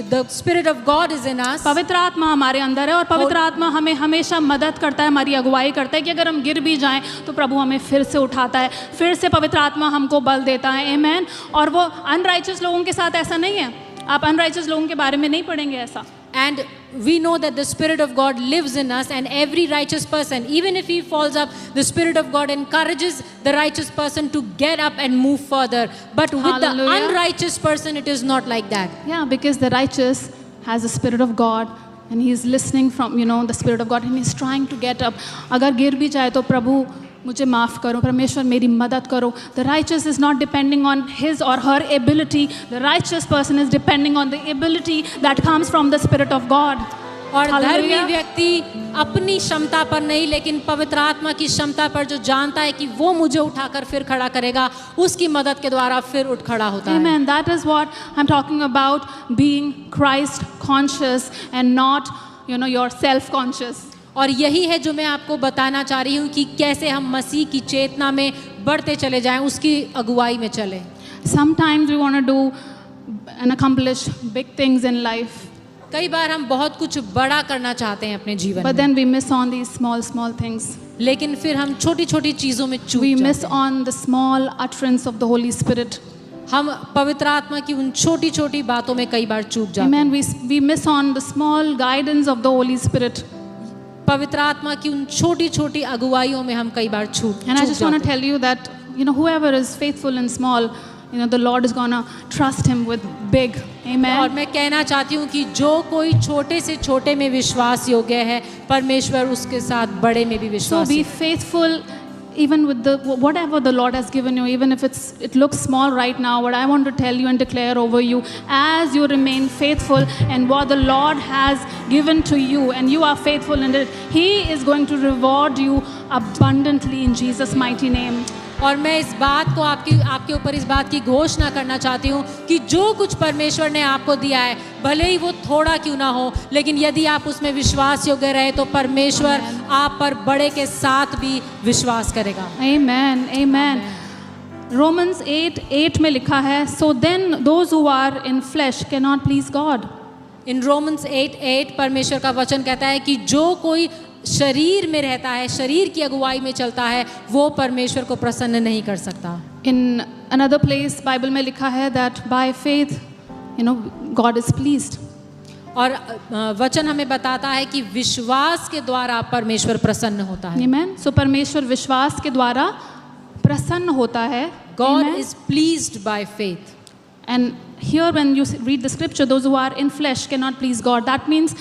the spirit of God is in us. पवित्र आत्मा हमारे अंदर है, और पवित्र आत्मा हमें हमेशा मदद करता है, हमारी अगुवाई करता है कि अगर हम गिर भी जाएं तो प्रभु हमें फिर से उठाता है, फिर से पवित्र आत्मा हमको बल देता है। आमेन। और वो अनराइचियस लोगों के साथ ऐसा नहीं है, आप अनराइचियस लोगों के बारे में नहीं पढ़ेंगे ऐसा। And we know that the Spirit of God lives in us, and every righteous person, even if he falls up, the Spirit of God encourages the righteous person to get up and move further. But with Hallelujah. the unrighteous person, it is not like that. Yeah, because the righteous has the Spirit of God and he is listening from, the Spirit of God, and he is trying to get up. अगर गिर भी जाए तो प्रभु मुझे माफ़ करो, परमेश्वर मेरी मदद करो। The righteous is not depending on his or her ability. The righteous person is depending on the ability that comes from the Spirit of God. और धर्मी Hallelujah. व्यक्ति अपनी क्षमता पर नहीं, लेकिन पवित्र आत्मा की क्षमता पर, जो जानता है कि वो मुझे उठाकर फिर खड़ा करेगा, उसकी मदद के द्वारा फिर उठ खड़ा होता है। Amen. That is what I'm talking about, being Christ conscious and not, you're self conscious. और यही है जो मैं आपको बताना चाह रही हूँ कि कैसे हम मसीह की चेतना में बढ़ते चले जाएं, उसकी अगुवाई में चलें। Sometimes we want to do and accomplish big things in life, कई बार हम बहुत कुछ बड़ा करना चाहते हैं अपने जीवन but में, then we miss on these small things. लेकिन फिर हम छोटी छोटी चीज़ों में चूक We जाते miss हैं। on the small utterance of the Holy Spirit. हम पवित्र आत्मा की उन छोटी छोटी बातों में कई बार चूक जाते हैं। Amen. We miss on the small guidance of the Holy Spirit. पवित्र आत्मा की उन छोटी छोटी अगुवाइयों में हम कई बार चूक And I just want to जाते हैं। tell you that, whoever is faithful and small, the Lord is going to trust him with big. और Amen. मैं कहना चाहती हूँ कि जो कोई छोटे से छोटे में विश्वास योग्य है, परमेश्वर उसके साथ बड़े में भी So विश्वास be faithful even with whatever the Lord has given you, even if it looks small right now. What I want to tell you and declare over you, as you remain faithful and what the Lord has given to you, and you are faithful in it, He is going to reward you abundantly in Jesus' mighty name. और मैं इस बात को आपके ऊपर इस बात की घोषणा करना चाहती हूँ कि जो कुछ परमेश्वर ने आपको दिया है, भले ही वो थोड़ा क्यों ना हो, लेकिन यदि आप उसमें विश्वास योग्य रहे तो परमेश्वर आप पर बड़े के साथ भी विश्वास करेगा। Amen. Amen. Romans 8:8 में लिखा है, so then those who are in flesh cannot please God. In Romans 8:8 परमेश्वर का वचन कहता है कि जो कोई शरीर में रहता है, शरीर की अगुवाई में चलता है, वो परमेश्वर को प्रसन्न नहीं कर सकता। In another place बाइबल में लिखा है that by faith God is pleased. और वचन हमें बताता है कि विश्वास के द्वारा परमेश्वर प्रसन्न होता है। Amen. So परमेश्वर विश्वास के द्वारा प्रसन्न होता है। God Amen. is pleased by faith. And here when you read the scripture, those who are in flesh cannot please God. That means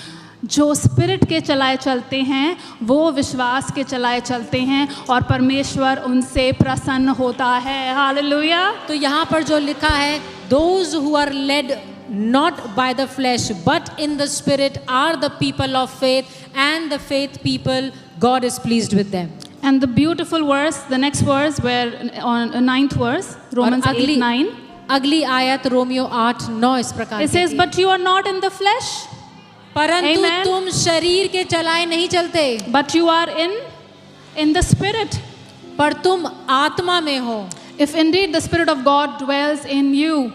जो स्पिरिट के चलाए चलते हैं वो विश्वास के चलाए चलते हैं और परमेश्वर उनसे प्रसन्न होता है। हालेलुया। तो यहाँ पर जो लिखा है, those who are led not by the flesh but in the spirit are the people of faith, and the faith people, God is pleased with them. And the beautiful verse, the next verse, where on 9th verse, Romans 8:9. अगली आयत Romeo 8:9 इस प्रकार It says, but you are not in the flesh, परंतु Amen. तुम शरीर के चलाए नहीं चलते, but you are in the spirit. पर तुम आत्मा में हो। If indeed the spirit of God dwells in you.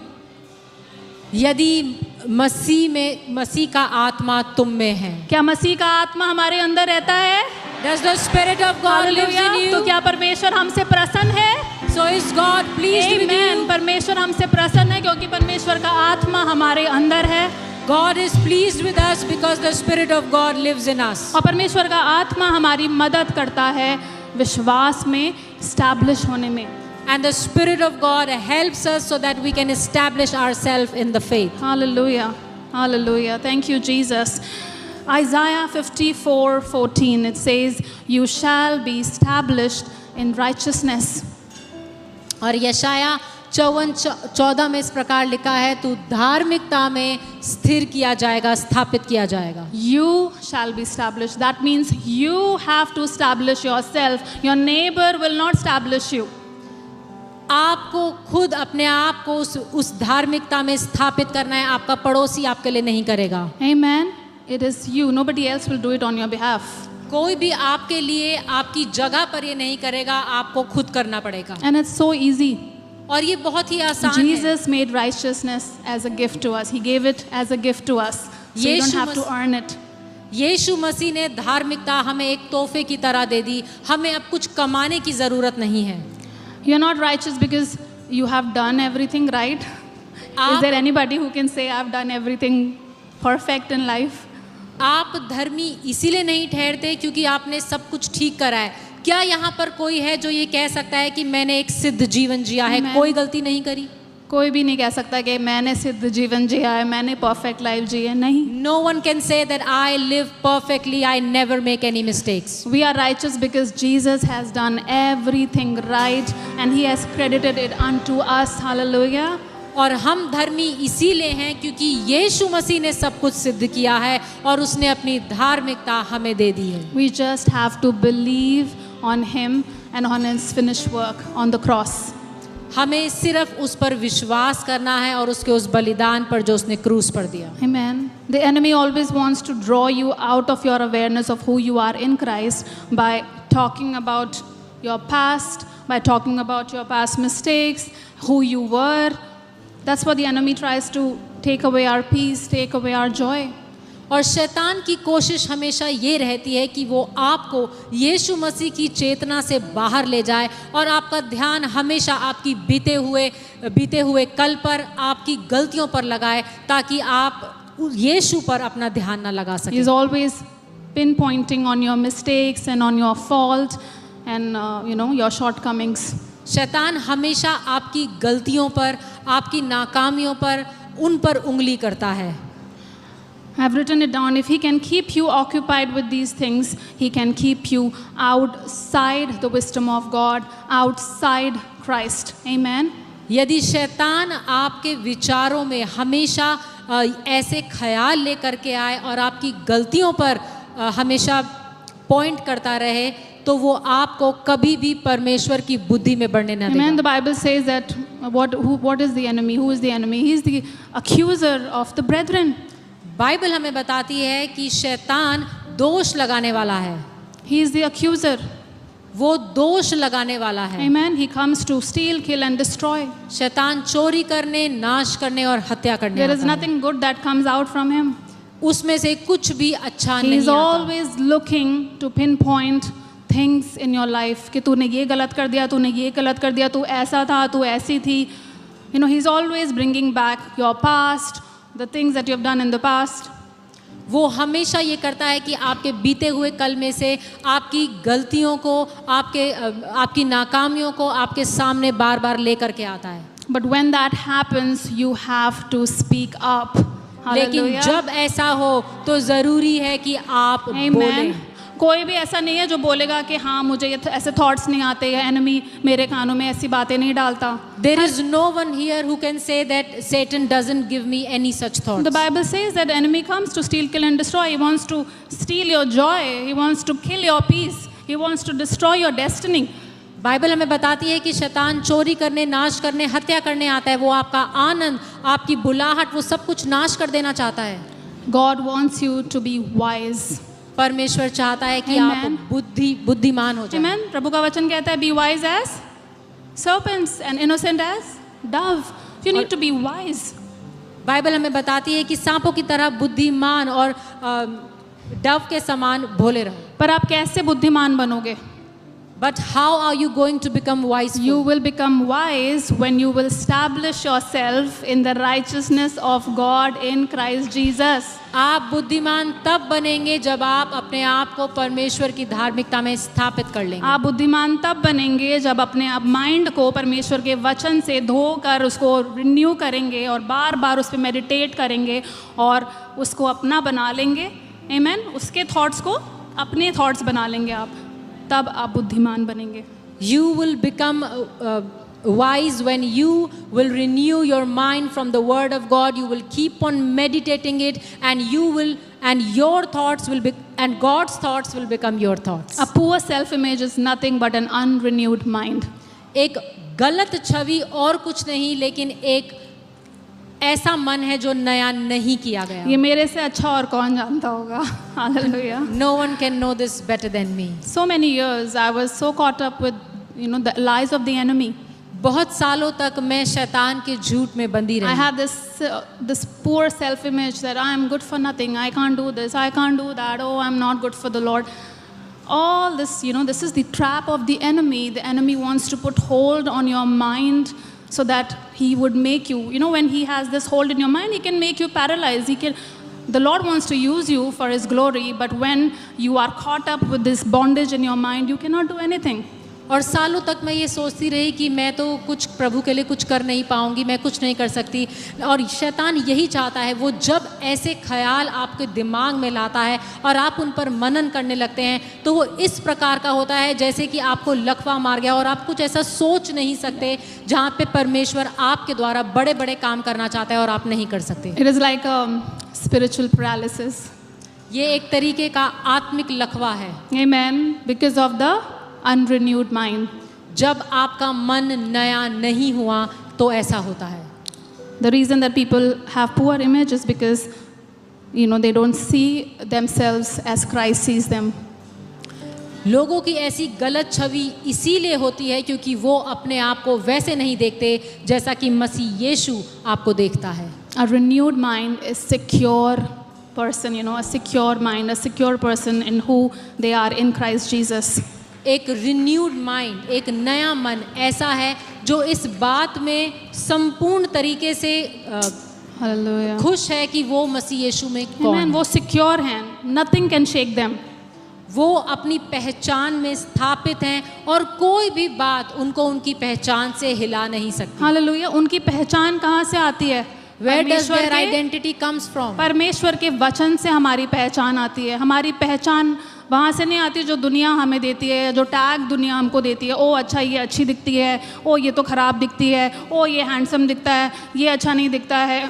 यदि मसीह का आत्मा तुम में है। क्या मसीह का आत्मा हमारे अंदर रहता है? Does the spirit of God lives in you? तो क्या परमेश्वर हमसे प्रसन्न है? So is God pleased with you? परमेश्वर हमसे प्रसन्न है क्योंकि परमेश्वर का आत्मा हमारे अंदर है। God is pleased with us because the spirit of God lives in us. और परमेश्वर का आत्मा हमारी मदद करता है विश्वास में establish होने में। And the spirit of God helps us so that we can establish ourselves in the faith. Hallelujah. Hallelujah. Thank you, Jesus. Isaiah 54:14, it says, you shall be established in righteousness. और यशाया 54:14 में इस प्रकार लिखा है, तू धार्मिकता में स्थिर किया जाएगा, स्थापित किया जाएगा। You shall be established. That means you have to establish yourself. Your neighbor will not establish you. आपको खुद अपने आप को उस धार्मिकता में स्थापित करना है, आपका पड़ोसी आपके लिए नहीं करेगा। Amen. It is you. Nobody else will do it on your behalf. कोई भी आपके लिए आपकी जगह पर ये नहीं करेगा, आपको खुद करना पड़ेगा। And it's so easy. और ये बहुत ही आसान है। Jesus made righteousness as a gift to us. He gave it as a gift to us. So you don't have to earn it. यीशु मसीह ने धार्मिकता हमें एक तोहफे की तरह दे दी, हमें अब कुछ कमाने की जरूरत नहीं है। You're not righteous because you have done everything right. Is there anybody who can say I've done everything perfect in life? आप धर्मी इसीलिए नहीं ठहरते क्योंकि आपने सब कुछ ठीक करा है। क्या यहाँ पर कोई है जो ये कह सकता है कि मैंने एक सिद्ध जीवन जिया है, कोई गलती नहीं करी? कोई भी नहीं कह सकता कि मैंने सिद्ध जीवन जिया है, मैंने परफेक्ट लाइफ जी है। नहीं। No one can say that I live perfectly, I never make any mistakes. We are righteous because Jesus has done everything right and he has credited it unto us. Hallelujah. और हम धर्मी इसीलिए हैं क्योंकि यीशु मसीह ने सब कुछ सिद्ध किया है और उसने अपनी धार्मिकता हमें दे दी है। We just have to believe on him and on his finished work on the cross. हमें सिर्फ उस पर विश्वास करना है और उसके उस बलिदान पर जो उसने क्रूस पर दिया। Amen. The enemy always wants to draw you out of your awareness of who you are in Christ by talking about your past, by talking about your past mistakes, who you were. That's what the enemy tries to take away our peace, take away our joy. और शैतान की कोशिश हमेशा ये रहती है कि वो आपको यीशु मसीह की चेतना से बाहर ले जाए और आपका ध्यान हमेशा आपकी बीते हुए कल पर, आपकी गलतियों पर लगाए ताकि आप यीशु पर अपना ध्यान ना लगा सकें। He is always pinpointing on your mistakes and on your fault and your shortcomings. शैतान हमेशा आपकी गलतियों पर, आपकी नाकामियों पर, उन पर उंगली करता है। I've written it down. If he can keep you occupied with these things, he can keep you outside the wisdom of God, outside Christ. Amen. यदि शैतान आपके विचारों में हमेशा ऐसे ख्याल लेकर के आए और आपकी गलतियों पर हमेशा पॉइंट करता रहे तो वो आपको कभी भी परमेश्वर की बुद्धि में बढ़ने न Amen. The देगा। Bible says that what is the enemy? Who is the enemy? He is the accuser of the brethren. Bible हमें बताती है कि शैतान दोष लगाने वाला है, He is the accuser. वो दोष लगाने वाला है। Amen. He comes to steal, kill, and destroy. शैतान चोरी करने, नाश करने और हत्या करने There is आता है। nothing good that comes out from him. उसमें से कुछ भी अच्छा He नहीं is आता। always looking to pinpoint things in your life कि तूने ये गलत कर दिया, तूने ये गलत कर दिया, तू ऐसा था, तू ऐसी थी. You know, he's always bringing back your past, the things that you have done in the past. वो हमेशा ये करता है कि आपके बीते हुए कल में से आपकी गलतियों को, आपकी नाकामियों को आपके सामने बार बार लेकर के आता है। But when that happens, you have to speak up. लेकिन Hallelujah. जब ऐसा हो तो ज़रूरी है कि आप Amen. बोलें। कोई भी ऐसा नहीं है जो बोलेगा कि हाँ मुझे ये ऐसे थॉट्स नहीं आते, या एनिमी मेरे कानों में ऐसी बातें नहीं डालता. There is no one here who can say that Satan doesn't give me any such thoughts. The Bible says that enemy comes to steal, kill, and destroy. He wants to steal your joy. He wants to kill your peace. He wants to destroy your destiny. Bible हमें बताती है कि शैतान चोरी करने, नाश करने, हत्या करने आता है। वो आपका आनंद, आपकी बुलाहट, वो सब कुछ नाश कर देना चाहता है। God wants you to be wise. परमेश्वर चाहता है कि Amen. आप बुद्धिमान हो जाएं। Amen. प्रभु का वचन कहता है be wise as serpents and innocent as dove. You need to be wise. Bible हमें बताती है कि सांपों की तरह बुद्धिमान और डव के समान भोले रहो। पर आप कैसे बुद्धिमान बनोगे? But how are you going to become wise? You will become wise when you will establish yourself in the righteousness of God in Christ Jesus. आप बुद्धिमान तब बनेंगे जब आप अपने आप को परमेश्वर की धार्मिकता में स्थापित कर लेंगे। आप बुद्धिमान तब बनेंगे जब अपने आप माइंड को परमेश्वर के वचन से धोकर उसको रिन्यू करेंगे और बार बार उस पर मेडिटेट करेंगे और उसको अपना बना लेंगे। आमीन। उसके थॉट्स को अपने थॉट्स बना लेंगे आप, तब आप बुद्धिमान बनेंगे। You will become wise when you will renew your mind from the word of God. You will keep on meditating it, and your thoughts will be, and God's thoughts will become your thoughts. A poor self-image is nothing but an unrenewed mind. एक गलत छवि और कुछ नहीं, लेकिन एक ऐसा मन है जो नया नहीं किया गया। ये मेरे से अच्छा और कौन जानता होगा? Hallelujah. No one can know this better than me. So many years I was so caught up with the lies of the enemy. बहुत सालों तक मैं शैतान के झूठ में बंदी I रही। had this poor self-image that I am good for nothing. I can't do this. I can't do that. Oh, I'm not good for the Lord. All this, this is the trap of the enemy. The enemy wants to put hold on your mind so that he would make you, when he has this hold in your mind, he can make you paralyzed. The Lord wants to use you for his glory, but when you are caught up with this bondage in your mind, you cannot do anything. और सालों तक मैं ये सोचती रही कि मैं तो कुछ प्रभु के लिए कुछ कर नहीं पाऊंगी, मैं कुछ नहीं कर सकती। और शैतान यही चाहता है, वो जब ऐसे ख्याल आपके दिमाग में लाता है और आप उन पर मनन करने लगते हैं, तो वो इस प्रकार का होता है जैसे कि आपको लकवा मार गया और आप कुछ ऐसा सोच नहीं सकते जहाँ पे परमेश्वर आपके द्वारा बड़े बड़े काम करना चाहता है और आप नहीं कर सकते। It is like a spiritual paralysis. ये एक तरीके का आत्मिक लकवा है। Amen. Because of the unrenewed mind. जब आपका मन नया नहीं हुआ तो ऐसा होता है। The reason that people have poor image is because they don't see themselves as Christ sees them. लोगों की ऐसी गलत छवि इसीलिए होती है क्योंकि वो अपने आप को वैसे नहीं देखते जैसा कि मसीह यीशु आपको देखता है। A renewed mind is secure person, a secure mind, a secure person in who they are in Christ Jesus. एक रिन्यूड माइंड, एक नया मन ऐसा है जो इस बात में संपूर्ण तरीके से Hallelujah. खुश है कि वो मसीह यीशु में कौन Amen. है। वो secure हैं, nothing can shake them. वो अपनी पहचान में स्थापित हैं और कोई भी बात उनको उनकी पहचान से हिला नहीं सकती। Hallelujah. उनकी पहचान कहाँ से आती है? Where does परमेश्वर their के- identity comes from? परमेश्वर के वचन से हमारी पहचान आती है। हमारी पहचान वहाँ से नहीं आती जो दुनिया हमें देती है, जो टैग दुनिया हमको देती है। ओ अच्छा, ये अच्छी दिखती है, ओ ये तो खराब दिखती है, ओ ये हैंडसम दिखता है, ये अच्छा नहीं दिखता है।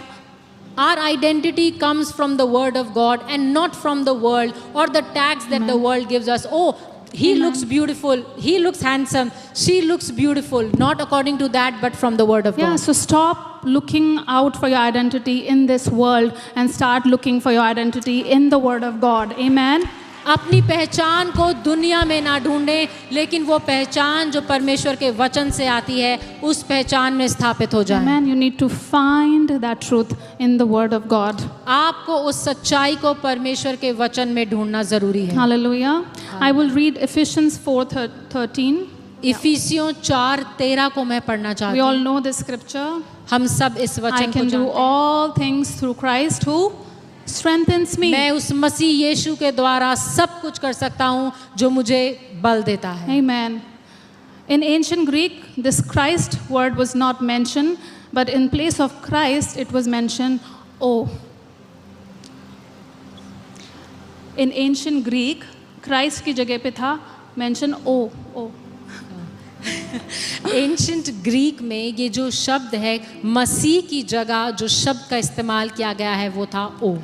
Our identity comes from the word of God and not from the world or the tags that the world gives us. Oh, He looks beautiful, he looks handsome, she looks beautiful, not according to that, but from the word of Yeah, God. so stop looking out for your identity in this world and start looking for your identity in the Word of God. Amen. अपनी पहचान को दुनिया में ना ढूंढें, लेकिन वो पहचान जो परमेश्वर के वचन से आती है उस पहचान में स्थापित हो जाए। Amen. You need to find that truth in the Word of God. आपको उस सच्चाई को परमेश्वर के वचन में ढूंढना जरूरी है। Hallelujah. I will read Ephesians 4:13. इफिसियों 4:13 को मैं पढ़ना चाहती We all हूँ। know this scripture. हम सब इस I वचन को can do जानते हैं। all things through Christ who strengthens me. मैं उस मसीह यीशु के द्वारा सब कुछ कर सकता हूँ जो मुझे बल देता है। Amen. In ancient Greek, this Christ word was not mentioned, but in place of Christ, it was mentioned O. In ancient Greek, Christ की जगह पे था mention O. O. Ancient Greek में ये जो शब्द है मसीह की जगह जो शब्द का इस्तेमाल किया गया है वो था ओ।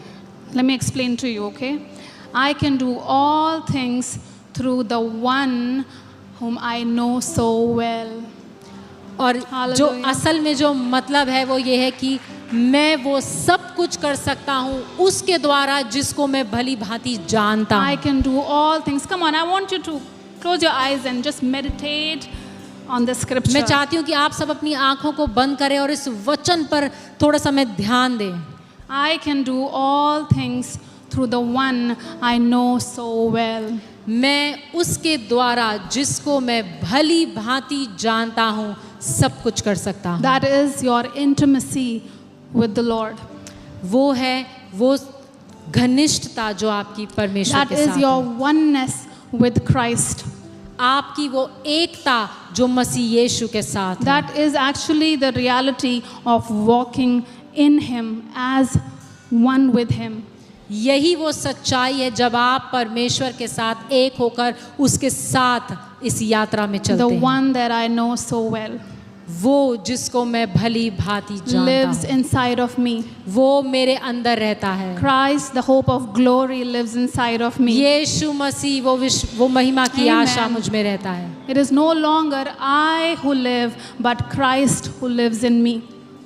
Let me explain to you, okay? I can do all things through the one whom I know so well. और जो Hallelujah. असल में जो मतलब है वो ये है कि मैं वो सब कुछ कर सकता हूँ उसके द्वारा जिसको मैं भली भांति जानता I हूँ। can do all things. Come on, I want you to close your eyes and just meditate on the scripture. मैं चाहती हूँ कि आप सब अपनी आंखों को बंद करें और इस वचन पर थोड़ा समय ध्यान दें। I can do all things through the one I know so well. मैं उसके द्वारा जिसको मैं भली भांति जानता हूँ सब कुछ कर सकता हूँ। That is your intimacy with the Lord. वो है वो घनिष्ठता जो आपकी परमेश्वर That के is साथ your है। oneness with Christ. आपकी वो एकता जो मसीह यीशु के साथ है। That is actually the reality of walking in Him as one with Him. यही वो सच्चाई है जब आप परमेश्वर के साथ एक होकर उसके साथ इस यात्रा में The चलते हैं। one that I know so well वो जिसको मैं भली भांति जानता lives हूँ inside of me. वो मेरे अंदर रहता है। Christ, the hope of glory, lives inside of me. यीशु मसीह वो महिमा की Amen. आशा मुझ में रहता है। It is no longer I who live, but Christ who lives in me.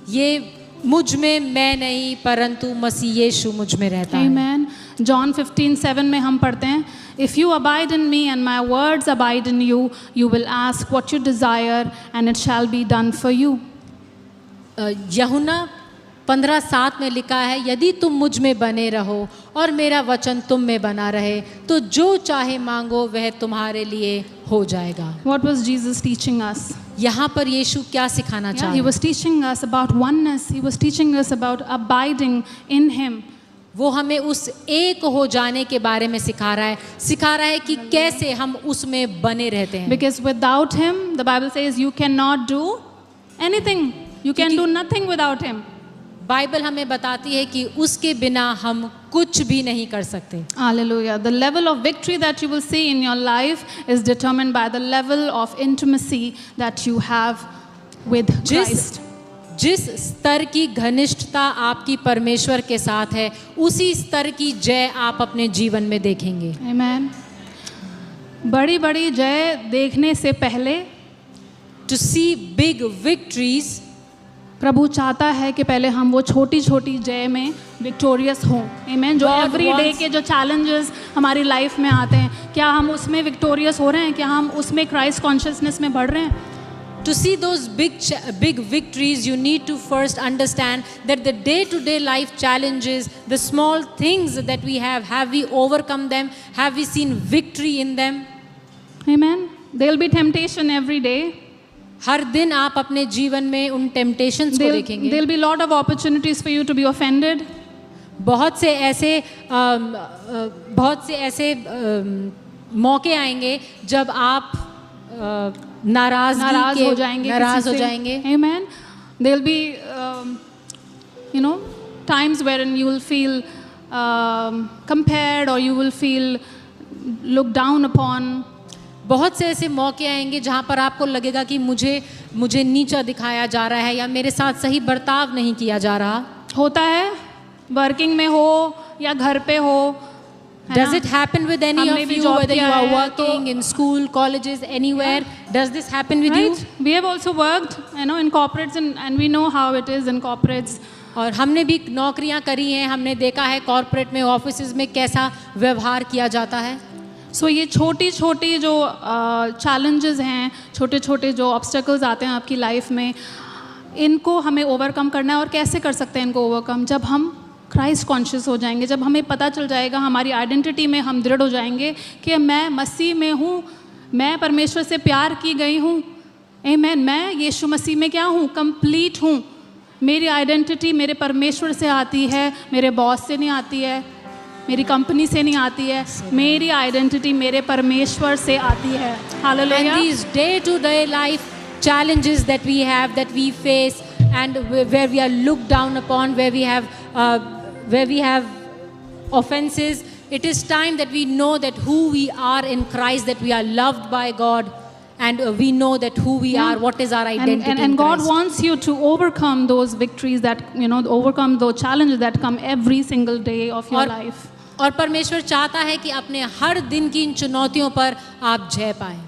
ये मुझ में मैं नहीं परंतु मसीह यीशु मुझ में रहता है। Amen. John 15:7 में हम पढ़ते हैं, If you abide in me and my words abide in you, you will ask what you desire and it shall be done for you. यूहन्ना 15:7 में लिखा है, यदि तुम मुझ में बने रहो और मेरा वचन तुम में बना रहे तो जो चाहे मांगो वह तुम्हारे लिए हो जाएगा। What was Jesus teaching us? यहाँ पर यीशु क्या सिखाना Yeah, चाह he रहे was teaching us about oneness. He was teaching us about abiding in him. वो हमें उस एक हो जाने के बारे में सिखा रहा है कि कैसे हम उसमें बने रहते हैं। Because without him, the Bible says you cannot do anything. You can do nothing without him. Bible हमें बताती है कि उसके बिना हम कुछ भी नहीं कर सकते। Hallelujah. The level of victory that you will see in your life is determined by the level of intimacy that you have with Christ. जिस स्तर की घनिष्ठता आपकी परमेश्वर के साथ है उसी स्तर की जय आप अपने जीवन में देखेंगे। Amen. बड़ी बड़ी जय देखने से पहले To see big victories, प्रभु चाहता है कि पहले हम वो छोटी छोटी जय में विक्टोरियस हों। Amen. जो God एवरी डे wants- के जो चैलेंजेस हमारी लाइफ में आते हैं, क्या हम उसमें विक्टोरियस हो रहे हैं? क्या हम उसमें क्राइस्ट कॉन्शियसनेस में बढ़ रहे हैं? to see those big victories, you need to first understand that the day-to-day life challenges, the small things that we have we overcome them? Have we seen victory in them? Amen. There will be temptation every day. हर दिन आप अपने जीवन में उन temptations को देखेंगे। There'll be a lot of opportunities for you to be offended. बहुत से ऐसे मौके आएंगे जब आप नाराज हो जाएंगे नाराज किसी हो से। जाएंगे। Amen. There'll be times wherein you will feel compared or you will feel looked down upon. बहुत से ऐसे मौके आएंगे जहाँ पर आपको लगेगा कि मुझे नीचा दिखाया जा रहा है या मेरे साथ सही बर्ताव नहीं किया जा रहा। होता है, वर्किंग में हो या घर पे हो, है Does ना? it happen with any हमने of भी you, job whether you किया are है, working in school, colleges, anywhere? Does this happen with you? Right? We have also worked, in corporates, and we know how it is in corporates. और हमने भी नौकरियां करी हैं, हमने देखा है कॉर्पोरेट में, ऑफिसेज में कैसा व्यवहार किया जाता है। सो ये छोटी छोटी जो चैलेंजेस हैं, छोटे छोटे जो ऑब्स्टेकल्स आते हैं आपकी लाइफ में, इनको हमें ओवरकम करना है। और कैसे कर सकते हैं इनको ओवरकम? जब हम क्राइस्ट कॉन्शियस हो जाएंगे, जब हमें पता चल जाएगा, हमारी आइडेंटिटी में हम दृढ़ हो जाएंगे कि मैं मसीह में हूँ, मैं परमेश्वर से प्यार की गई हूँ। आमीन। मैं यीशु मसीह में क्या हूँ? कंप्लीट हूँ। मेरी आइडेंटिटी मेरे परमेश्वर से आती है, मेरे बॉस से नहीं आती है, मेरी कंपनी से नहीं आती है। मेरी आइडेंटिटी मेरे परमेश्वर से आती है। Hallelujah. And these day-to-day life challenges that we have, that we face, and where we are looked down upon, where we have offenses, it is time that we know that who we are in Christ, that we are loved by God, and we know that who we are, what is our identity and in God Christ. wants you to overcome those victories that, overcome those challenges that come every single day of your life. और परमेश्वर चाहता है कि अपने हर दिन की इन चुनौतियों पर आप जय पाएं।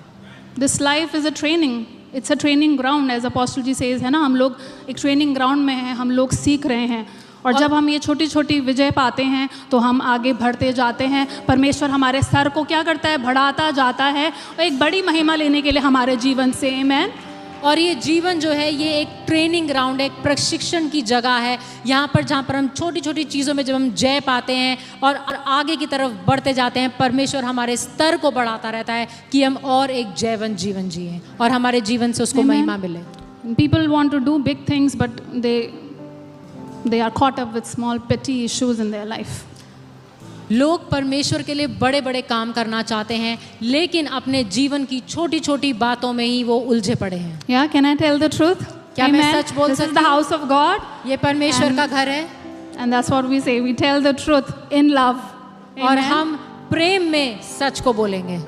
This life is a training. It's a training ground, as Apostle ji says, है ना? हम लोग एक ट्रेनिंग ग्राउंड में हैं, हम लोग सीख रहे हैं। और जब हम ये छोटी छोटी विजय पाते हैं तो हम आगे बढ़ते जाते हैं। परमेश्वर हमारे स्तर को क्या करता है? बढ़ाता जाता है, और एक बड़ी महिमा लेने के लिए हमारे जीवन से। आमीन। और ये जीवन जो है, ये एक ट्रेनिंग ग्राउंड है, एक प्रशिक्षण की जगह है, यहाँ पर जहाँ पर हम छोटी छोटी चीज़ों में जब हम जय पाते हैं और आगे की तरफ बढ़ते जाते हैं, परमेश्वर हमारे स्तर को बढ़ाता रहता है कि हम और एक जयवंत जीवन जिए और हमारे जीवन से उसको महिमा मिले। People want to do big things, but they are caught up with small petty issues in their life. लोग परमेश्वर के लिए बड़े बड़े काम करना चाहते हैं, लेकिन अपने जीवन की छोटी छोटी बातों में ही वो उलझे पड़े हैं। Yeah, can I tell the truth? क्या मैं सच बोल This is सकती the हूँ? house of God, ये परमेश्वर का घर है, and that's what we say. We tell the truth in love. और Amen. हम प्रेम में सच को बोलेंगे।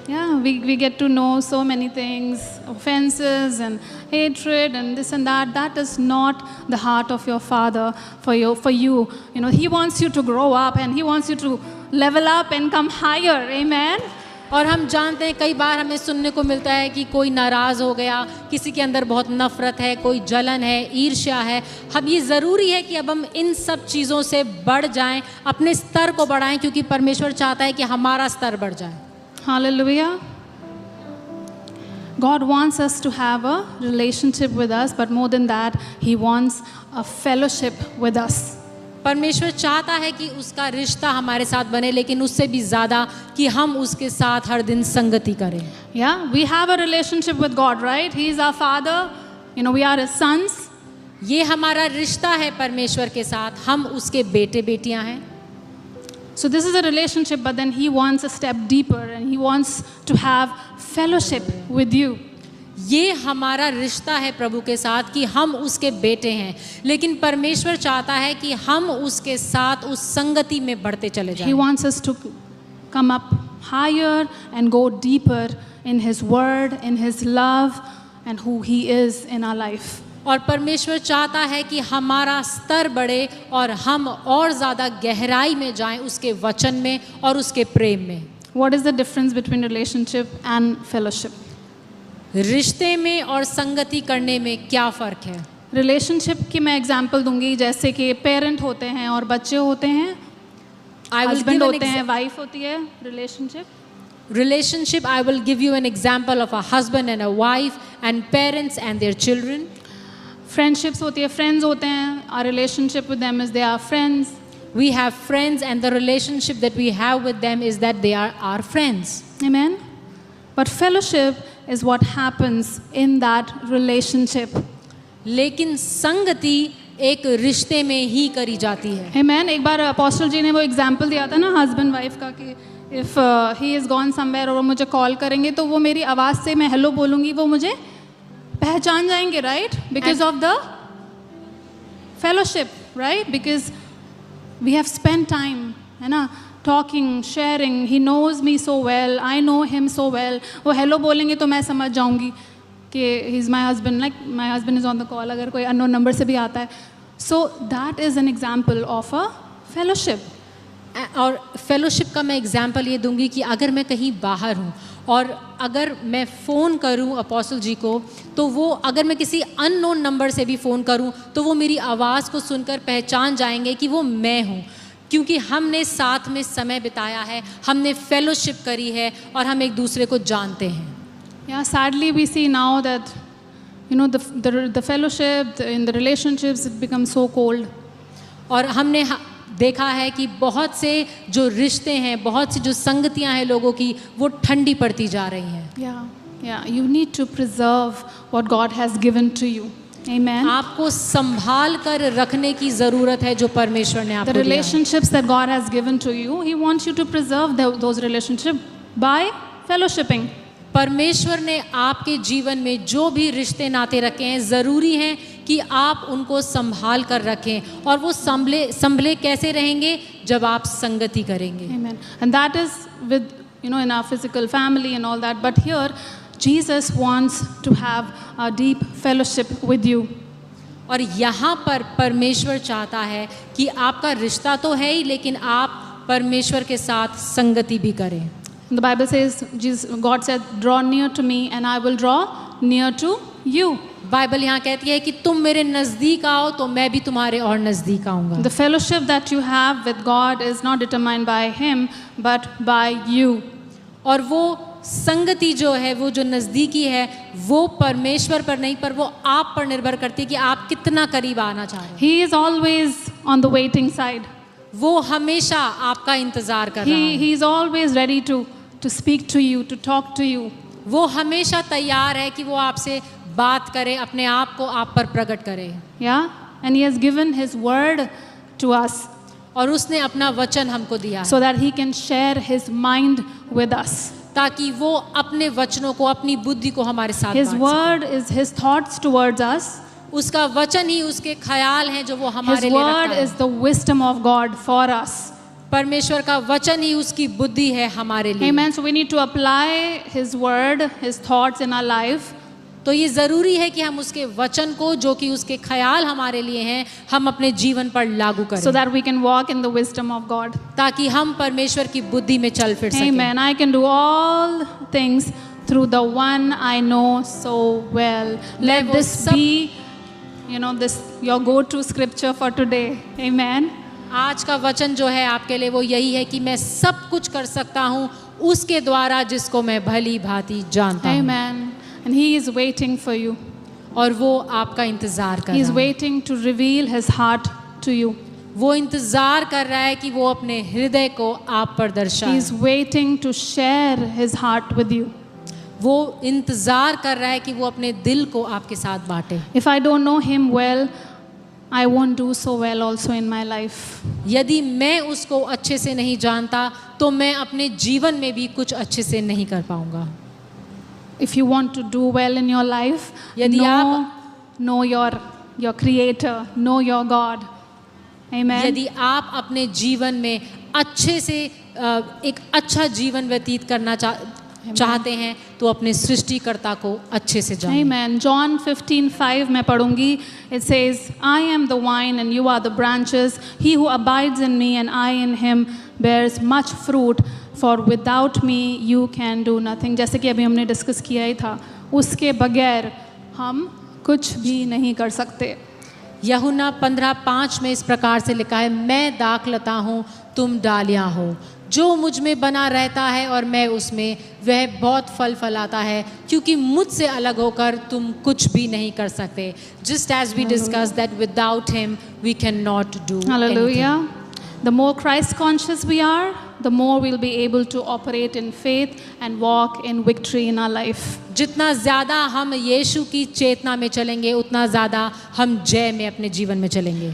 Yeah, we get to know so many things, offenses and hatred and this and that. That is not the heart of your Father for you. He wants you to grow up and He wants you to level up and come higher. Amen. और हम जानते हैं कई बार हमें सुनने को मिलता है कि कोई नाराज़ हो गया, किसी के अंदर बहुत नफ़रत है, कोई जलन है, ईर्ष्या है। हम ये ज़रूरी है कि अब हम इन सब चीज़ों से बढ़ जाएं, अपने स्तर को बढ़ाएं, क्योंकि परमेश्वर चाहता है कि हमारा स्तर बढ़ जाए। Hallelujah. God wants us to have a relationship with us, but more than that, He wants a fellowship with us. परमेश्वर चाहता है कि उसका रिश्ता हमारे साथ बने, लेकिन उससे भी ज़्यादा कि हम उसके साथ हर दिन संगति करें। Yeah, we have a relationship with God, right? He is our Father. We are His sons. ये हमारा रिश्ता है परमेश्वर के साथ, हम उसके बेटे बेटियां हैं। So this is a relationship, but then He wants a step deeper and He wants to have fellowship with you. ये हमारा रिश्ता है प्रभु के साथ कि हम उसके बेटे हैं, लेकिन परमेश्वर चाहता है कि हम उसके साथ उस संगति में बढ़ते चले जाएं। He wants us to come up higher and go deeper in His word, in His love, and who He is in our life. और परमेश्वर चाहता है कि हमारा स्तर बढ़े और हम और ज़्यादा गहराई में जाएं उसके वचन में और उसके प्रेम में। What is the difference between relationship and fellowship? रिश्ते में और संगति करने में क्या फ़र्क है? रिलेशनशिप की मैं एग्जांपल दूंगी, जैसे कि पेरेंट होते हैं और बच्चे होते हैं, हस्बैंड होते हैं, वाइफ होती है। Relationship, I will give you an example of a husband and a wife and parents and their children. Friendships होती है, फ्रेंड्स होते हैं। Our relationship with them is they are friends. We have friends, and the relationship that we have with them is that they are our friends. Amen. But fellowship is what happens in that relationship. लेकिन संगति एक रिश्ते में ही करी जाती है। Amen. एक बार apostle ji ने वो एग्जाम्पल दिया था ना हस्बैंड वाइफ का, कि if he is gone somewhere और वो मुझे कॉल करेंगे तो वो मेरी आवाज़ से मैं हेलो बोलूँगी, वो मुझे पहचान जाएंगे, right? Because of the fellowship, right? Because we have spend time, है ना, talking, sharing. He knows me so well, I know him so well. वो हेलो बोलेंगे तो मैं समझ जाऊंगी कि he is my husband, like my husband is on the call, अगर कोई अननोन नंबर से भी आता है। So that is an example of a fellowship. और फेलोशिप का मैं एग्जांपल ये दूंगी कि अगर मैं कहीं बाहर हूँ और अगर मैं फ़ोन करूँ अपोस्टल जी को, तो वो अगर मैं किसी अननोन नंबर से भी फ़ोन करूँ तो वो मेरी आवाज़ को सुनकर पहचान जाएंगे कि वो मैं हूँ, क्योंकि हमने साथ में समय बिताया है, हमने फेलोशिप करी है और हम एक दूसरे को जानते हैं। Yeah, sadly we see now that, you know, the fellowship in the relationships, it becomes so cold. और हमने देखा है कि बहुत से जो रिश्ते हैं, बहुत सी जो संगतियां हैं लोगों की, वो ठंडी पड़ती जा रही हैं। Yeah, you need to preserve what God has given to you. Amen. आपको संभाल कर रखने की ज़रूरत है जो परमेश्वर ने आपको The दिया है। relationships that God has given to you, He wants you to preserve those relationships by fellowshipping. परमेश्वर ने आपके जीवन में जो भी रिश्ते नाते रखे हैं, ज़रूरी है कि आप उनको संभाल कर रखें, और वो संभले कैसे रहेंगे? जब आप संगति करेंगे। Amen. And that is with, you know, in our physical family and all that. But here, Jesus wants to have a deep fellowship with you. और यहाँ पर परमेश्वर चाहता है कि आपका रिश्ता तो है ही, लेकिन आप परमेश्वर के साथ संगति भी करें। The Bible says, God said, draw near to me and I will draw near to you. Bible यहाँ कहती है कि तुम मेरे नज़दीक आओ तो मैं भी तुम्हारे और नज़दीक आऊँगा। The fellowship that you have with God is not determined by Him, but by you. और वो संगति जो है, वो जो नज़दीकी है, वो परमेश्वर पर नहीं, पर वो आप पर निर्भर करती है कि आप कितना करीब आना चाह रहे हैं। He is always on the waiting side. वो हमेशा आपका इंतजार कर रहा है। He is always ready to speak to you, to talk to you. वो हमेशा तैयार है कि वो आपसे बात करे, अपने आप को आप पर प्रकट करे। Yeah, and He has given His word to us, और उसने अपना वचन हमको दिया है, so that He can share His mind with us. ताकि वो अपने वचनों को, अपनी बुद्धि को हमारे साथ His बांट word is His thoughts towards us. सके। उसका वचन ही उसके ख्याल हैं जो वो His हमारे लिए word रखता है। is the wisdom of God for us. परमेश्वर का वचन ही उसकी बुद्धि है हमारे लिए। Amen. So we need to apply His word, His thoughts in our life. तो ये ज़रूरी है कि हम उसके वचन को, जो कि उसके ख्याल हमारे लिए हैं, हम अपने जीवन पर लागू करें, So that we can walk in the wisdom of God. ताकि हम परमेश्वर की बुद्धि में चल फिर सकें। Amen. I can do all things through the one I know so well. Let वो this सब- be, you know, this your go-to scripture for today. Amen. आज का वचन जो है आपके लिए वो यही है कि मैं सब कुछ कर सकता हूँ उसके द्वारा जिसको मैं भली भांति जानता हूँ। Amen. And He is waiting for you. और वो आपका इंतजार कर He is रहा है। waiting to reveal His heart to you. वो इंतजार कर रहा है कि वो अपने हृदय को आप पर He दर्शाए। is waiting to share His heart with you. वो इंतजार कर रहा है कि वो अपने दिल को आपके साथ बांटे। If I don't know Him well, I won't do so well also in my life. यदि मैं उसको अच्छे से नहीं जानता तो मैं अपने जीवन में भी कुछ अच्छे से नहीं कर पाऊंगा। If you want to do well in your life, यदि know your Creator, know your God. Amen. यदि आप अपने जीवन में अच्छे से एक अच्छा जीवन व्यतीत करना चाहते हैं तो अपने सृष्टिकर्ता को अच्छे से जानें। Amen. John 15:5 मैं पढ़ूंगी. It says, I am the vine and you are the branches. He who abides in me and I in him bears much fruit. For without me you can do nothing. जैसे कि अभी हमने discuss किया ही था, उसके बगैर हम कुछ भी नहीं कर सकते। यूहन्ना 15:5 में इस प्रकार से लिखा है, मैं दाखलता हूँ, तुम डालियाँ हो। जो मुझ में बना रहता है और मैं उसमें, वह बहुत फल फलाता है, क्योंकि मुझसे अलग होकर तुम कुछ भी नहीं कर सकते। Just as we discussed that without him we cannot do anything. Hallelujah. The more Christ conscious we are, the more we'll be able to operate in faith and walk in victory in our life. जितना ज़्यादा हम यीशु की चेतना में चलेंगे, उतना ज़्यादा हम जय में अपने जीवन में चलेंगे।